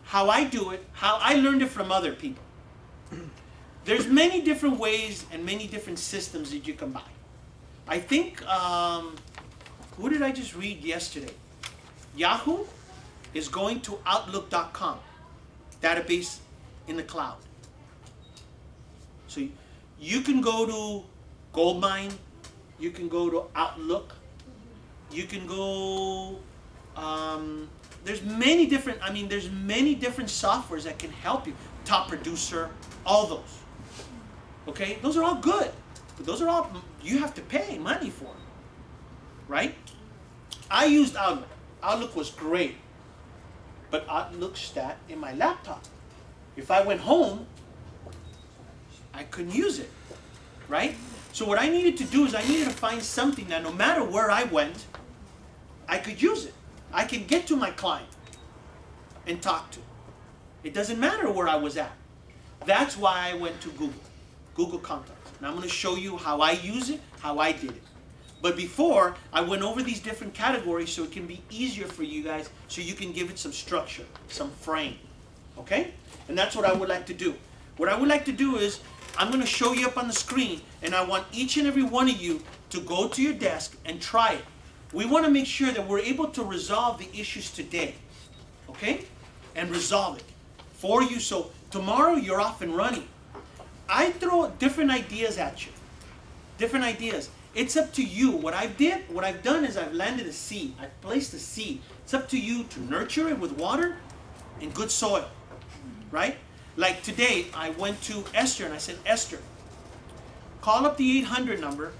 How I learned it from other people. There's many different ways and many different systems that you can buy. I think, who did I just read yesterday? Yahoo is going to Outlook.com, database in the cloud. So you can go to Goldmine. You can go to Outlook. You can go, there's many different softwares that can help you. Top Producer, all those. Okay, those are all good. But those are all, you have to pay money for them. Right? I used Outlook. Outlook was great. But Outlook sat in my laptop. If I went home, I couldn't use it. Right? So what I needed to do is I needed to find something that no matter where I went, I could use it. I could get to my client and talk to. It doesn't matter where I was at. That's why I went to Google Contacts. And I'm going to show you how I use it, how I did it. But before, I went over these different categories so it can be easier for you guys, so you can give it some structure, some frame. Okay? And that's what I would like to do. What I would like to do is, I'm going to show you up on the screen, and I want each and every one of you to go to your desk and try it. We want to make sure that we're able to resolve the issues today. Okay? And resolve it for you, so tomorrow you're off and running. I throw different ideas at you. Different ideas. It's up to you. What I've done is I've landed a seed. I've placed a seed. It's up to you to nurture it with water and good soil. Right? Like today, I went to Esther and I said, Esther, call up the 800 number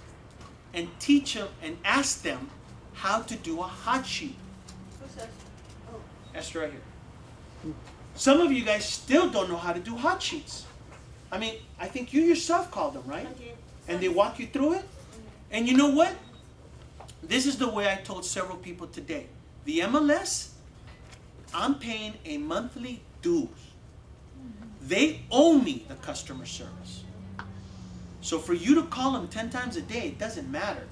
and teach them and ask them how to do a hot sheet. Who's that? Oh. Esther right here. Some of you guys still don't know how to do hot sheets. I mean, I think you yourself called them, right? Okay. And they walk you through it? And you know what? This is the way I told several people today. The MLS, I'm paying a monthly dues. They owe me the customer service. So for you to call them 10 times a day, it doesn't matter.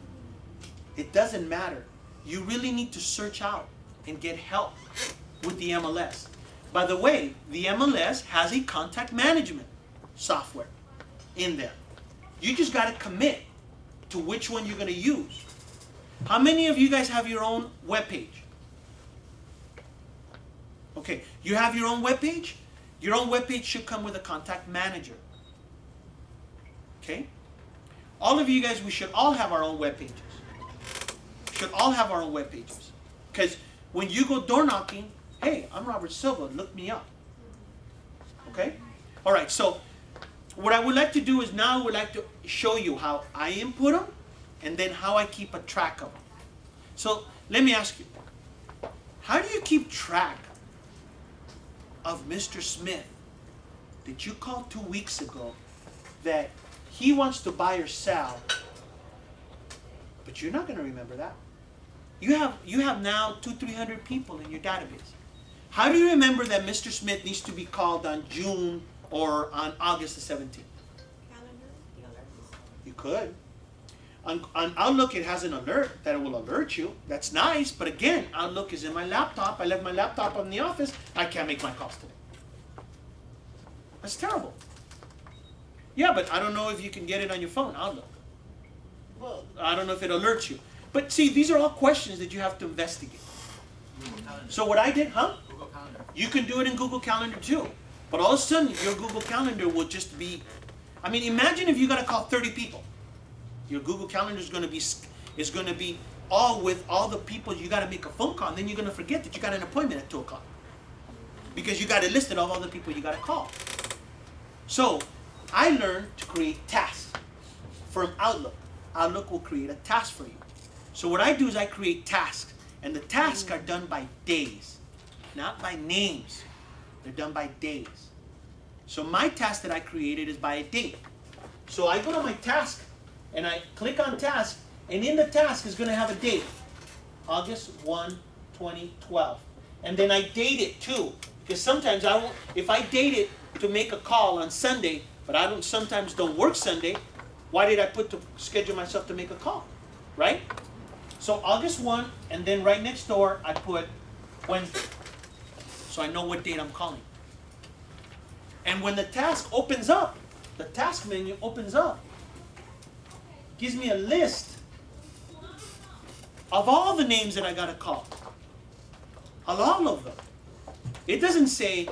It doesn't matter. You really need to search out and get help with the MLS. By the way, the MLS has a contact management software in there. You just got to commit to which one you're going to use. How many of you guys have your own webpage? Okay, you have your own webpage? Your own webpage should come with a contact manager. Okay? All of you guys, we should all have our own web pages. Should all have our own web pages. Because when you go door knocking, hey, I'm Robert Silva, look me up. Okay? All right, so what I would like to do is now I would like to show you how I input them and then how I keep a track of them. So let me ask you, how do you keep track of Mr. Smith that you called 2 weeks ago that he wants to buy or sell, but you're not going to remember that. You have now 200-300 people in your database. How do you remember that Mr. Smith needs to be called on June or on August the 17th? Calendar, the alerts. You could. On Outlook, it has an alert that it will alert you. That's nice, but again, Outlook is in my laptop. I left my laptop in the office. I can't make my calls today. That's terrible. Yeah, but I don't know if you can get it on your phone, Outlook. Well, I don't know if it alerts you. But see, these are all questions that you have to investigate. Google Calendar. So what I did, Google Calendar. You can do it in Google Calendar too. But all of a sudden, your Google Calendar will just be, I mean, imagine if you got to call 30 people. Your Google Calendar is going to be all with all the people you got to make a phone call. And then you're going to forget that you got an appointment at 2 o'clock. Because you got a list of all the people you got to call. So I learned to create tasks from Outlook. Outlook will create a task for you. So what I do is I create tasks. And the tasks are done by days, not by names. They're done by days. So my task that I created is by a date. So I go to my task and I click on task, and in the task is going to have a date. August 1, 2012. And then I date it too. Because sometimes if I date it to make a call on Sunday, but I sometimes don't work Sunday, why did I put to schedule myself to make a call? Right? So August 1, and then right next door, I put Wednesday. So I know what date I'm calling. And when the task opens up, the task menu opens up, gives me a list of all the names that I got to call. Of all of them. It doesn't say,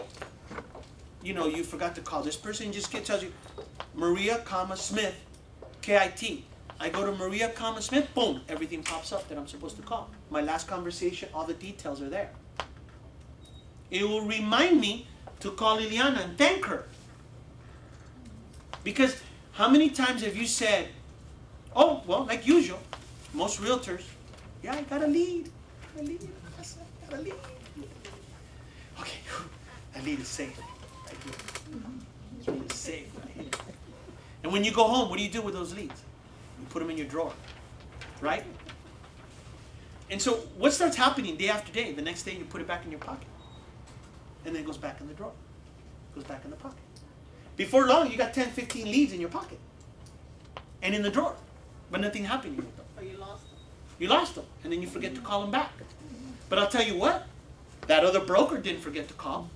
you forgot to call this person. It just tells you, Maria, Smith, KIT. I go to Maria, Smith, boom, everything pops up that I'm supposed to call. My last conversation, all the details are there. It will remind me to call Liliana and thank her. Because how many times have you said, oh, well, like usual, most realtors, yeah, I got a lead. I got a lead. Okay, that lead is safe right here. This lead is safe right here. And when you go home, what do you do with those leads? You put them in your drawer, right? And so what starts happening day after day? The next day you put it back in your pocket. And then it goes back in the drawer. Goes back in the pocket. Before long, you got 10, 15 leads in your pocket. And in the drawer. But nothing happened with them. Or you lost them. You lost them. And then you forget to call them back. But I'll tell you what. That other broker didn't forget to call.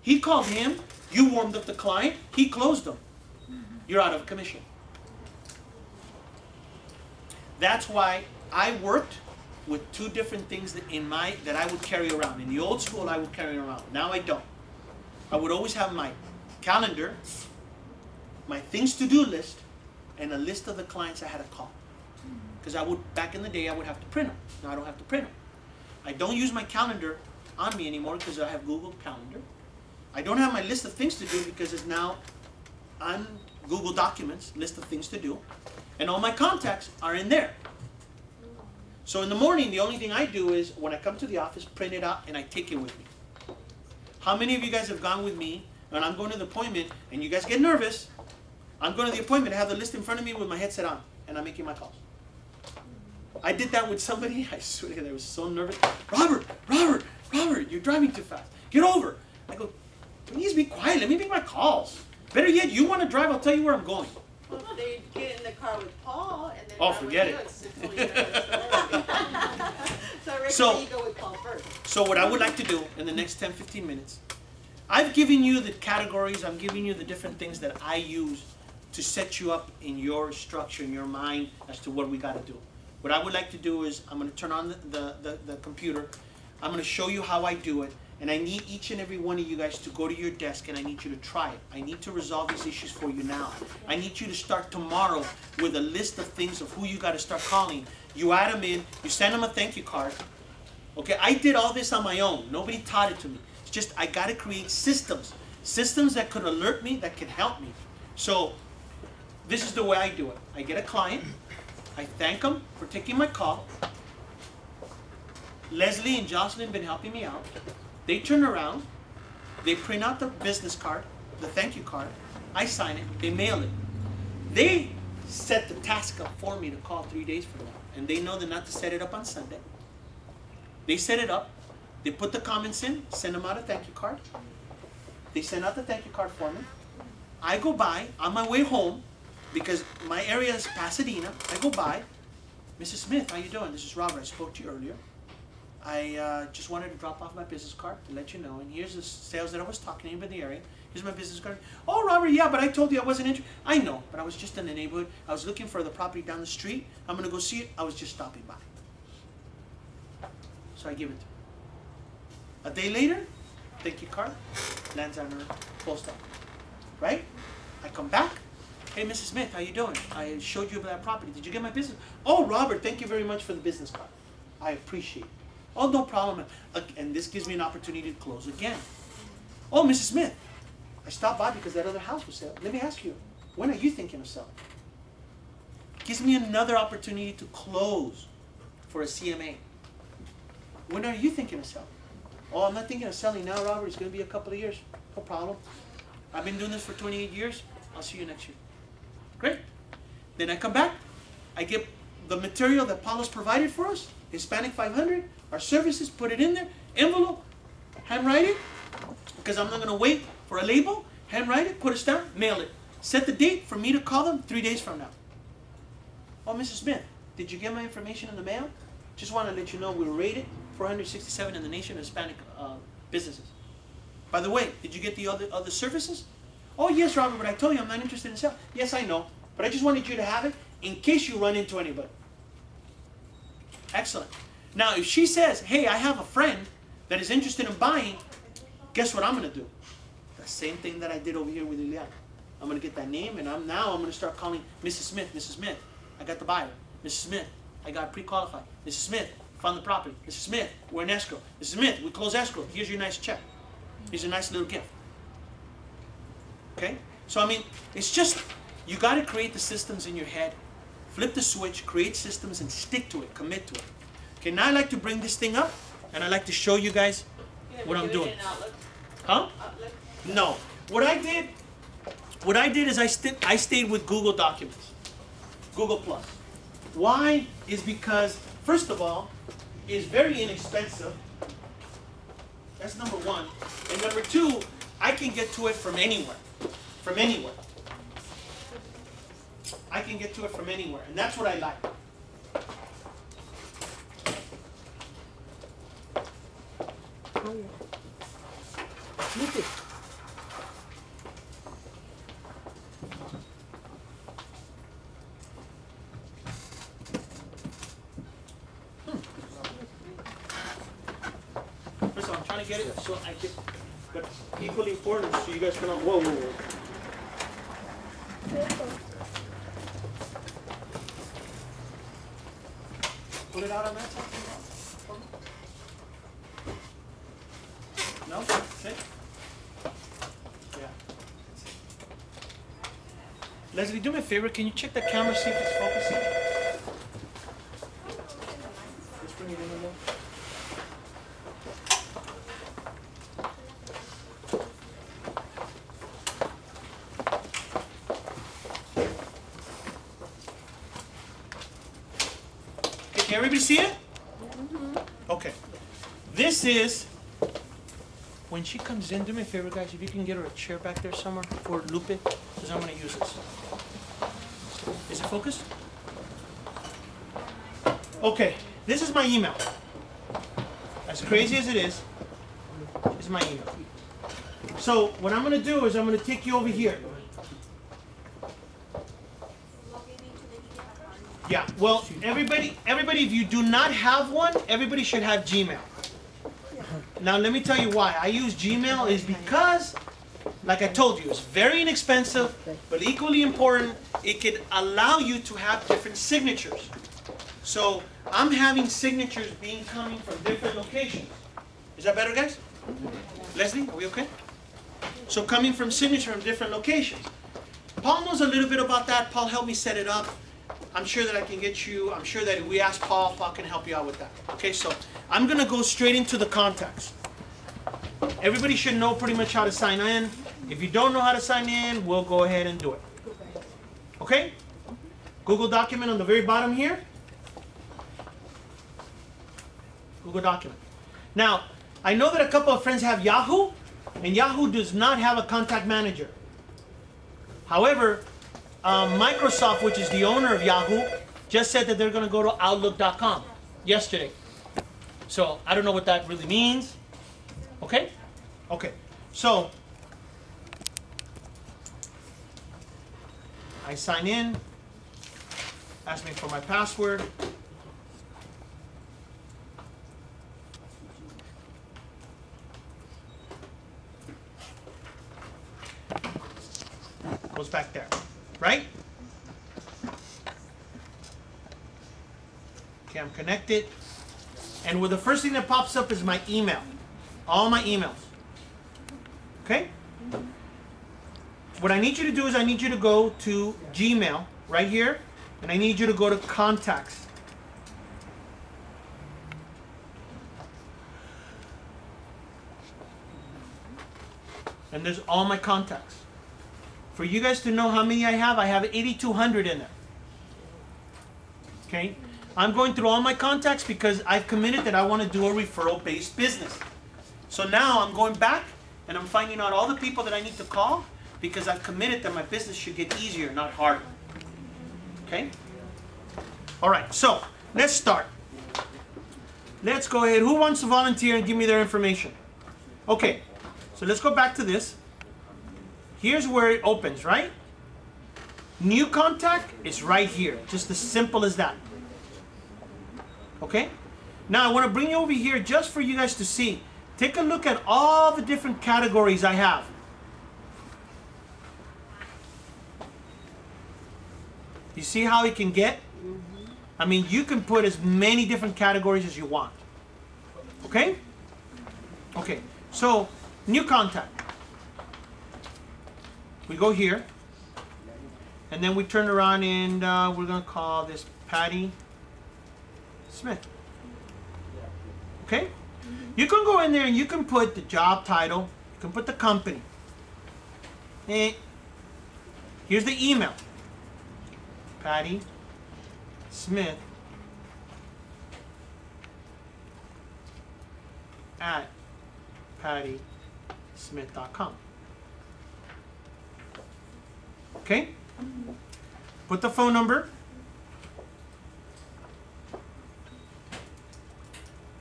He called him. You warmed up the client. He closed them. You're out of commission. That's why I worked with two different things that I would carry around. In the old school, I would carry around. Now I don't. I would always have my calendar, my things to do list, and a list of the clients I had to call. Because back in the day, I would have to print them. Now I don't have to print them. I don't use my calendar on me anymore because I have Google Calendar. I don't have my list of things to do because it's now on Google Documents, list of things to do. And all my contacts are in there. So in the morning, the only thing I do is, when I come to the office, print it out and I take it with me. How many of you guys have gone with me, and I'm going to the appointment, and you guys get nervous? I'm going to the appointment, I have the list in front of me with my headset on, and I'm making my calls. I did that with somebody, I swear to God, I was so nervous. Robert, you're driving too fast. Get over. I go, please be quiet, let me make my calls. Better yet, you want to drive, I'll tell you where I'm going. Well, they get in the car with Paul and then Oh, drive forget with it. you. It's a totally different story. So I So- recommend you go with Paul first. So what I would like to do in the next 10, 15 minutes, I've given you the categories, I'm giving you the different things that I use to set you up in your structure, in your mind, as to what we got to do. What I would like to do is, I'm going to turn on the computer, I'm going to show you how I do it, and I need each and every one of you guys to go to your desk and I need you to try it. I need to resolve these issues for you now. I need you to start tomorrow with a list of things of who you got to start calling. You add them in, you send them a thank you card. Okay, I did all this on my own. Nobody taught it to me. It's just I got to create systems. Systems that could alert me, that could help me. So this is the way I do it. I get a client. I thank them for taking my call. Leslie and Jocelyn have been helping me out. They turn around. They print out the business card, the thank you card. I sign it. They mail it. They set the task up for me to call 3 days from now. And they know they're not to set it up on Sunday. They set it up. They put the comments in, send them out a thank you card. They send out the thank you card for me. I go by on my way home, because my area is Pasadena. I go by. Mrs. Smith, how you doing? This is Robert. I spoke to you earlier. I just wanted to drop off my business card to let you know. And here's the sales that I was talking to you in the area. Here's my business card. Oh, Robert, yeah, but I told you I wasn't interested. I know, but I was just in the neighborhood. I was looking for the property down the street. I'm going to go see it. I was just stopping by. So I give it to her. A day later, thank you card lands on her post office. Right? I come back. Hey, Mrs. Smith, how you doing? I showed you that property. Did you get my business? Oh, Robert, thank you very much for the business card. I appreciate it. Oh, no problem. And this gives me an opportunity to close again. Oh, Mrs. Smith, I stopped by because that other house was selling. Let me ask you, when are you thinking of selling? Gives me another opportunity to close for a CMA. When are you thinking of selling? Oh, I'm not thinking of selling now, Robert. It's going to be a couple of years. No problem. I've been doing this for 28 years. I'll see you next year. Great. Then I come back. I get the material that Paulo's provided for us, Hispanic 500, our services, put it in there, envelope, handwrite it, because I'm not going to wait for a label, handwrite it, put a stamp, mail it. Set the date for me to call them 3 days from now. Oh, Mrs. Smith, did you get my information in the mail? Just want to let you know we were rated 467 in the nation of Hispanic businesses. By the way, did you get the other services? Oh, yes, Robert, but I told you I'm not interested in selling. Yes, I know, but I just wanted you to have it in case you run into anybody. Excellent. Now, if she says, hey, I have a friend that is interested in buying, guess what I'm going to do? The same thing that I did over here with Liliana. I'm going to get that name, and I'm going to start calling Mrs. Smith. Mrs. Smith, I got the buyer. Mrs. Smith, I got pre-qualified. Mrs. Smith, found the property. Mrs. Smith, we're in escrow. Mrs. Smith, we close escrow. Here's your nice check. Here's a nice little gift. Okay? So I mean, it's just, you got to create the systems in your head. Flip the switch, create systems, and stick to it, commit to it. Okay, now I like to bring this thing up, and I like to show you guys what I'm doing. Huh? No. What I did is I stayed with Google Documents, Google Plus. Why? Is because, first of all, it's very inexpensive. That's number one. And number two, I can get to it from anywhere. From anywhere. I can get to it from anywhere, and that's what I like. Oh, yeah. Look it. First of all, I'm trying to get it so I can, but equally important so you guys can, whoa, whoa, whoa. Pull it out on that side. No? That's it? Yeah. That's it. Leslie, do me a favor. Can you check the camera, see if it's focusing? Let's bring it in a little. Can everybody see it? Okay. This is, when she comes in, do me a favor, guys, if you can get her a chair back there somewhere for Lupe, because I'm going to use this. Is it focused? Okay, this is my email. As crazy as it is, this is my email. So what I'm going to do is I'm going to take you over here. Yeah, well, everybody, if you do not have one, everybody should have Gmail. Now, let me tell you why. I use Gmail is because, like I told you, it's very inexpensive, but equally important, it can allow you to have different signatures. So, I'm having signatures coming from different locations. Is that better, guys? Leslie, are we okay? So, coming from signature from different locations. Paul knows a little bit about that. Paul helped me set it up. I'm sure that I can get you, I'm sure that if we ask Paul, Paul can help you out with that. Okay, so I'm going to go straight into the contacts. Everybody should know pretty much how to sign in. If you don't know how to sign in, we'll go ahead and do it. Okay? Google document on the very bottom here. Google document. Now, I know that a couple of friends have Yahoo, and Yahoo does not have a contact manager. However, Microsoft, which is the owner of Yahoo, just said that they're going to go to Outlook.com yesterday. So I don't know what that really means. Okay? Okay. So I sign in. Ask me for my password. Goes back there. Right? Okay, I'm connected. And with the first thing that pops up is my email. All my emails. Okay? What I need you to do is I need you to go to Gmail right here, and I need you to go to contacts. And there's all my contacts. For you guys to know how many I have 8,200 in there. Okay? I'm going through all my contacts because I've committed that I want to do a referral-based business. So now I'm going back and I'm finding out all the people that I need to call because I've committed that my business should get easier, not harder. Okay? All right, so let's start. Let's go ahead. Who wants to volunteer and give me their information? Okay, so let's go back to this. Here's where it opens, right? New contact is right here. Just as simple as that. Okay? Now I want to bring you over here just for you guys to see. Take a look at all the different categories I have. You see how it can get I mean, you can put as many different categories as you want. Okay? Okay, so new contact. We go here, and then we turn around and we're going to call this Patty Smith. Okay? You can go in there and you can put the job title, you can put the company. And here's the email. Patty Smith at pattysmith.com. Okay? Put the phone number.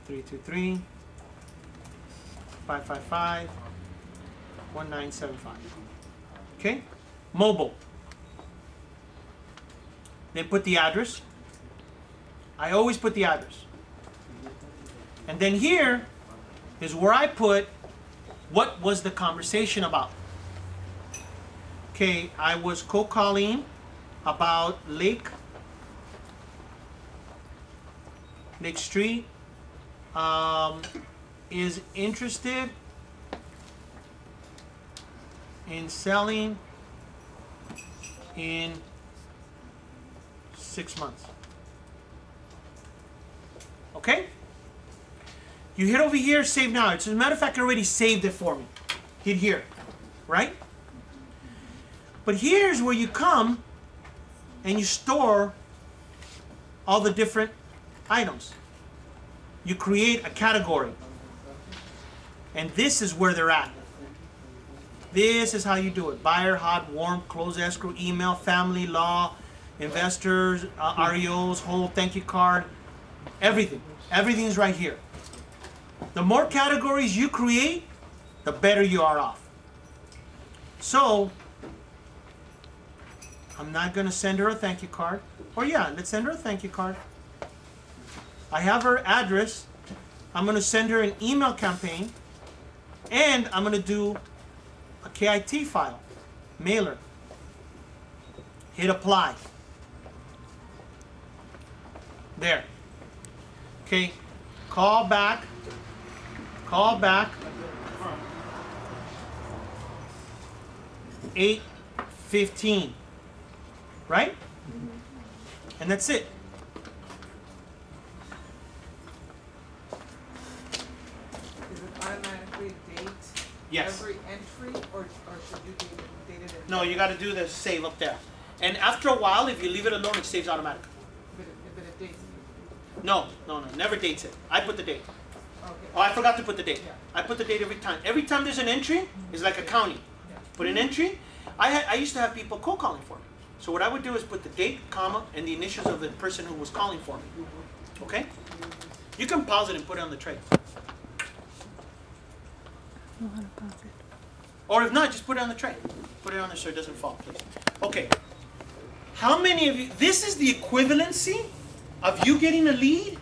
323-555-1975. Okay? Mobile. Then put the address. I always put the address. And then here is where I put what was the conversation about. Okay, I was cold calling about Lake Street. Is interested in selling in 6 months. Okay? You hit over here, save now. As a matter of fact, I already saved it for me. Hit here, right? But here's where you come and you store all the different items. You create a category. And this is where they're at. This is how you do it. Buyer, hot, warm, close escrow, email, family, law, investors, REOs, whole, thank you card, everything. Everything is right here. The more categories you create, the better you are off. So, I'm not going to send her a thank you card. Or yeah, let's send her a thank you card. I have her address. I'm going to send her an email campaign. And I'm going to do a KIT file, mailer. Hit apply. There. Okay. Call back. 8:15. Right? And that's it. Is it automatically date Yes. every entry, or should you date it? No, you got to do the save up there. And after a while, if you leave it alone, it saves automatically. But it dates. No, never dates it. I put the date. Okay. Oh, I forgot to put the date. I put the date every time. Every time there's an entry, it's like a county. Put an entry. I used to have people cold calling for me. So what I would do is put the date, comma, and the initials of the person who was calling for me. Okay? You can pause it and put it on the tray. Or if not, just put it on the tray. Put it on there so it doesn't fall, please. Okay. How many of you, this is the equivalency of you getting a lead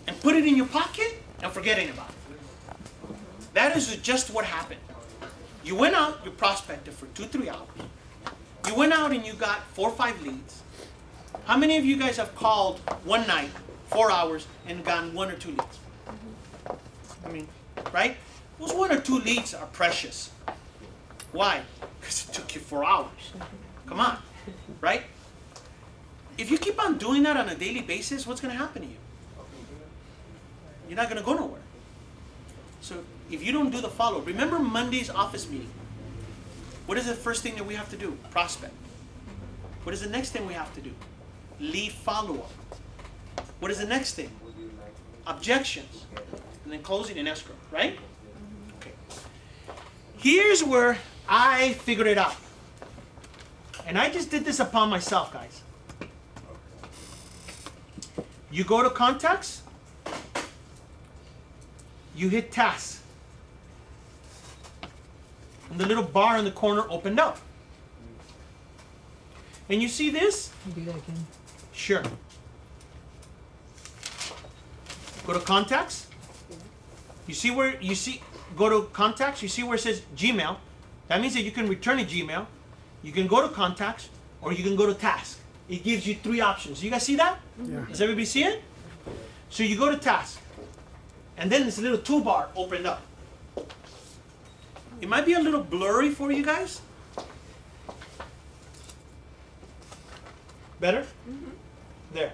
and put it in your pocket and forgetting about it. That is just what happened. You went out, you prospected for 2-3 hours. You went out and you got 4 or 5 leads. How many of you guys have called one night, 4 hours, and gotten 1 or 2 leads? I mean, right? Those 1 or 2 leads are precious. Why? Because it took you 4 hours. Come on, right? If you keep on doing that on a daily basis, what's going to happen to you? You're not going to go nowhere. So if you don't do the follow, remember Monday's office meeting. What is the first thing that we have to do? Prospect. What is the next thing we have to do? Lead follow-up. What is the next thing? Objections. And then closing and escrow, right? Okay. Here's where I figured it out. And I just did this upon myself, guys. You go to contacts. You hit tasks. And the little bar in the corner opened up. And you see this? Do that again. Sure. Go to contacts. You see where go to contacts, you see where it says Gmail. That means that you can return a Gmail. You can go to contacts or you can go to task. it gives you 3 options. You guys see that? Yeah. Does everybody see it? So you go to task, and then this little toolbar opened up. It might be a little blurry for you guys. Better? There.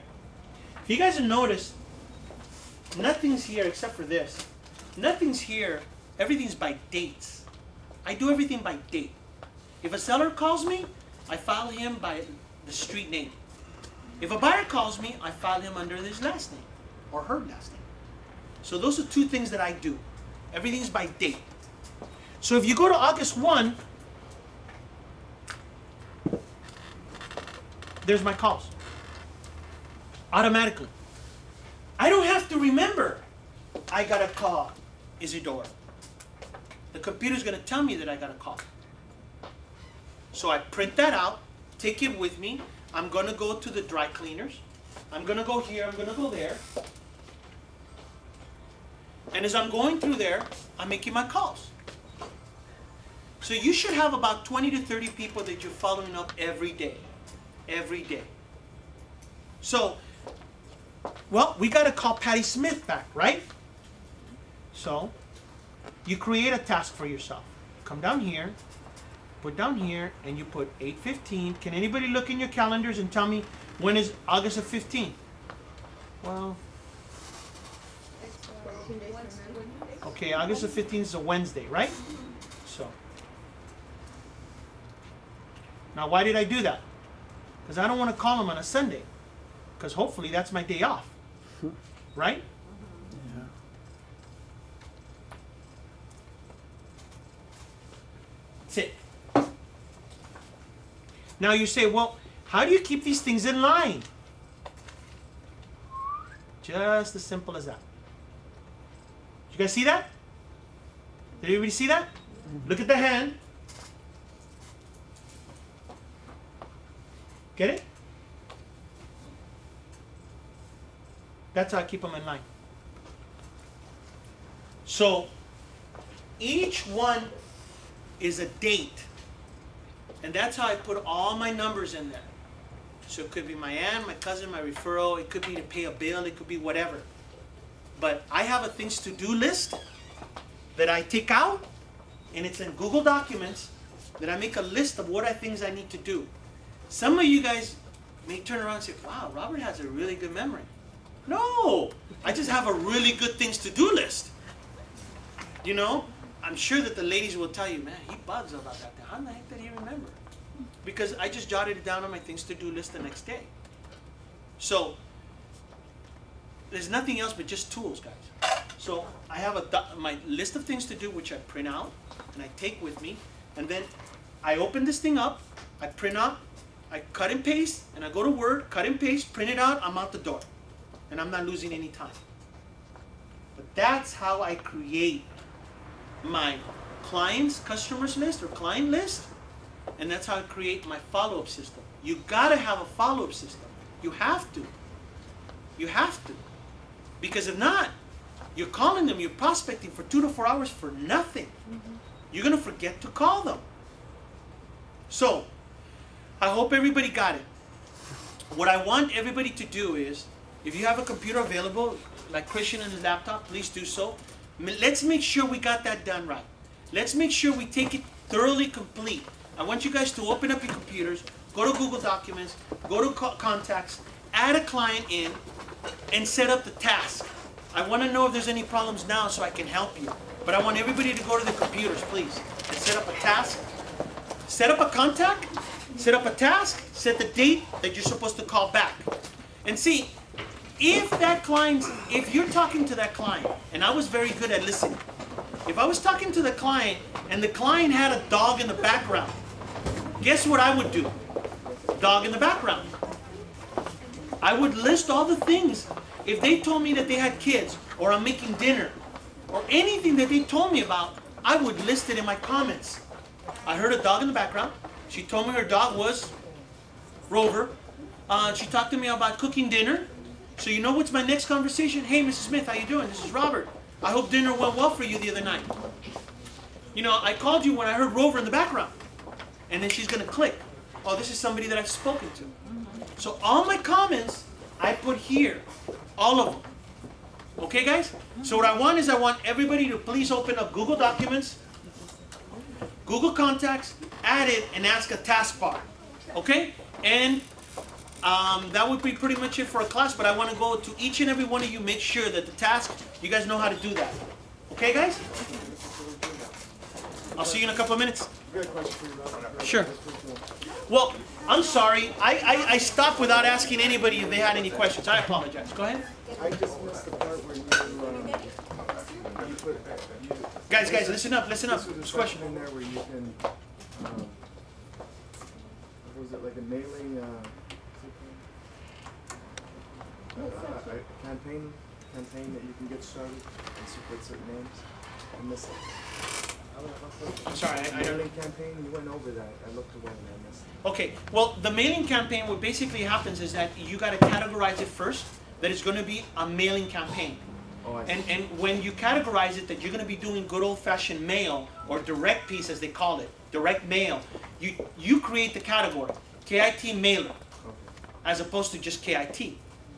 If you guys have noticed, nothing's here except for this. Nothing's here. Everything's by dates. I do everything by date. If a seller calls me, I file him by the street name. If a buyer calls me, I file him under his last name or her last name. So those are 2 things that I do. Everything's by date. So if you go to August 1, there's my calls. Automatically. I don't have to remember I got a call, Isidore. The computer's going to tell me that I got a call. So I print that out, take it with me. I'm going to go to the dry cleaners. I'm going to go here, I'm going to go there. And as I'm going through there, I'm making my calls. So you should have about 20 to 30 people that you're following up every day. Every day. So, well, we got to call Patty Smith back, right? So, you create a task for yourself. Come down here, put down here, and you put 8/15. Can anybody look in your calendars and tell me when is August of 15? Well, 14 days from now. okay, August of 15 is a Wednesday, right? So, now why did I do that? Because I don't want to call them on a Sunday. Because hopefully that's my day off. Right? Yeah. That's it. Now you say, well, how do you keep these things in line? Just as simple as that. Did you guys see that? Did everybody see that? Look at the hand. Get it? That's how I keep them in line. So, each one is a date. And that's how I put all my numbers in there. So it could be my aunt, my cousin, my referral. It could be to pay a bill. It could be whatever. But I have a things to do list that I take out. And it's in Google Documents that I make a list of what things I need to do. Some of you guys may turn around and say, wow, Robert has a really good memory. No, I just have a really good things to do list. You know, I'm sure that the ladies will tell you, man, he bugs about that. How the heck did he remember? Because I just jotted it down on my things to do list the next day. So, there's nothing else but just tools, guys. So, I have my list of things to do, which I print out and I take with me. And then I open this thing up, I print out, I cut and paste, and I go to Word, cut and paste, print it out, I'm out the door. And I'm not losing any time. But that's how I create my clients, customers list or client list. And that's how I create my follow-up system. You gotta have a follow-up system. You have to. You have to. Because if not, you're calling them, you're prospecting for 2 to 4 hours for nothing. You're gonna forget to call them. So, I hope everybody got it. What I want everybody to do is, if you have a computer available, like Christian and his laptop, please do so. Let's make sure we got that done right. Let's make sure we take it thoroughly complete. I want you guys to open up your computers, go to Google Documents, go to Contacts, add a client in, and set up the task. I want to know if there's any problems now so I can help you. But I want everybody to go to the computers, please, and set up a task. Set up a contact, set up a task, set the date that you're supposed to call back. And see, if you're talking to that client, and I was very good at listening. If I was talking to the client and the client had a dog in the background, guess what I would do? Dog in the background. I would list all the things. If they told me that they had kids, or I'm making dinner, or anything that they told me about, I would list it in my comments. I heard a dog in the background. She told me her dog was Rover. She talked to me about cooking dinner. So you know what's my next conversation? Hey, Mrs. Smith, how you doing? This is Robert. I hope dinner went well for you the other night. You know, I called you when I heard Rover in the background. And then she's going to click. oh, this is somebody that I've spoken to. So all my comments, I put here, all of them. Okay, guys? So what I want is I want everybody to please open up Google Documents, Google Contacts, add it, and ask a task bar. Okay? And that would be pretty much it for a class, but I want to go to each and every one of you, make sure that the task, you guys know how to do that. Okay, guys? I'll see you in a couple of minutes. Sure. Well, I'm sorry. I stopped without asking anybody if they had any questions. I apologize. Go ahead. I just missed the part where you put, Guys, listen up. There's a This question. section in there where you can, was it like a mailing, a campaign that you can get started and support certain names? I missed it. I'm sorry, I don't. Mailing campaign, you went over that. I looked away and I missed it. Okay, well, the mailing campaign, what basically happens is that you got to categorize it first, that it's going to be a mailing campaign. Oh, I see. And when you categorize it that you're going to be doing good old-fashioned mail, or direct piece as they call it, direct mail, you create the category, KIT mailer, as opposed to just KIT.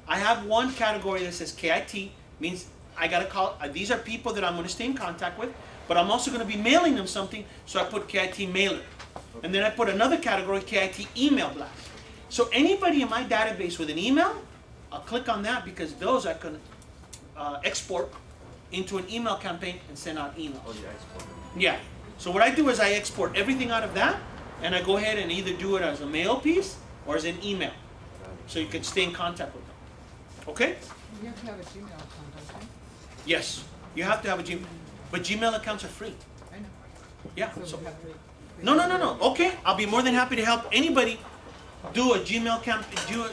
I have one category that says KIT, means I got to call, these are people that I'm going to stay in contact with, but I'm also going to be mailing them something, so I put KIT mailer. And then I put another category, KIT email blast. So anybody in my database with an email, I'll click on that because those I can export into an email campaign and send out emails. Oh, yeah, export. Yeah. So what I do is I export everything out of that, and I go ahead and either do it as a mail piece or as an email, so you can stay in contact with them. Okay? You have to have a Gmail account, don't you? Yes. You have to have a Gmail, but Gmail accounts are free. I know. Yeah. So So we have to. no. Okay, I'll be more than happy to help anybody do a Gmail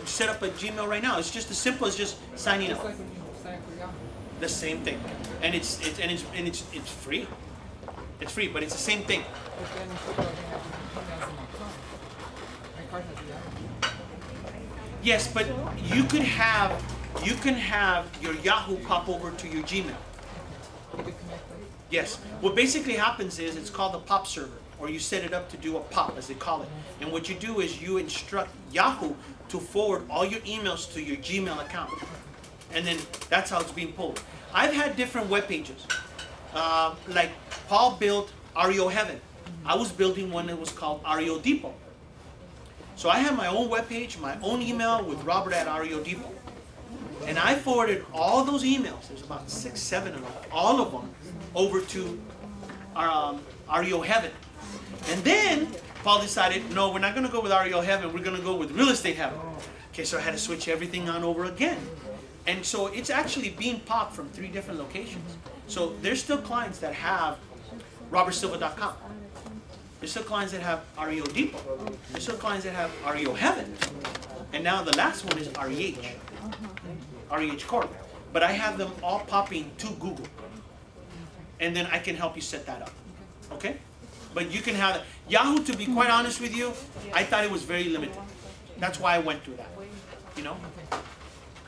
set up a Gmail right now. It's just as simple as just signing Just up. like when you sign up for Yahoo. The same thing, and it's free. It's free, but it's the same thing. But then people are gonna have different emails in my card. My card has Yahoo. Yes, but you can have your Yahoo pop over to your Gmail. You could connect them. Yes. What basically happens is it's called a POP server, or you set it up to do a POP, as they call it. And what you do is you instruct Yahoo to forward all your emails to your Gmail account. And then that's how it's being pulled. I've had different web pages. Like Paul built REO Heaven. I was building one that was called REO Depot. So I have my own web page, my own email with Robert at REO Depot. And I forwarded all those emails, there's about 6, 7 of them, all of them, over to REO Heaven. And then Paul decided, no, we're not going to go with REO Heaven, we're going to go with Real Estate Heaven. Okay, so I had to switch everything on over again. And so it's actually being popped from 3 different locations. So there's still clients that have robertsilva.com. There's still clients that have REO Depot. There's still clients that have REO Heaven. And now the last one is REH. REH Corp. But I have them all popping to Google. And then I can help you set that up. Okay? But you can have Yahoo, to be quite honest with you, I thought it was very limited. That's why I went through that. You know?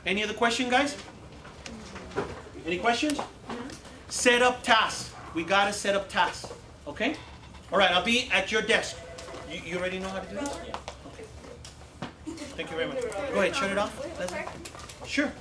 Any other question, guys? Any questions? Set up tasks. We gotta set up tasks. Okay? Alright, I'll be at your desk. You already know how to do this? Yeah. Okay. Thank you very much. Go ahead, shut it off. Leslie. Sure.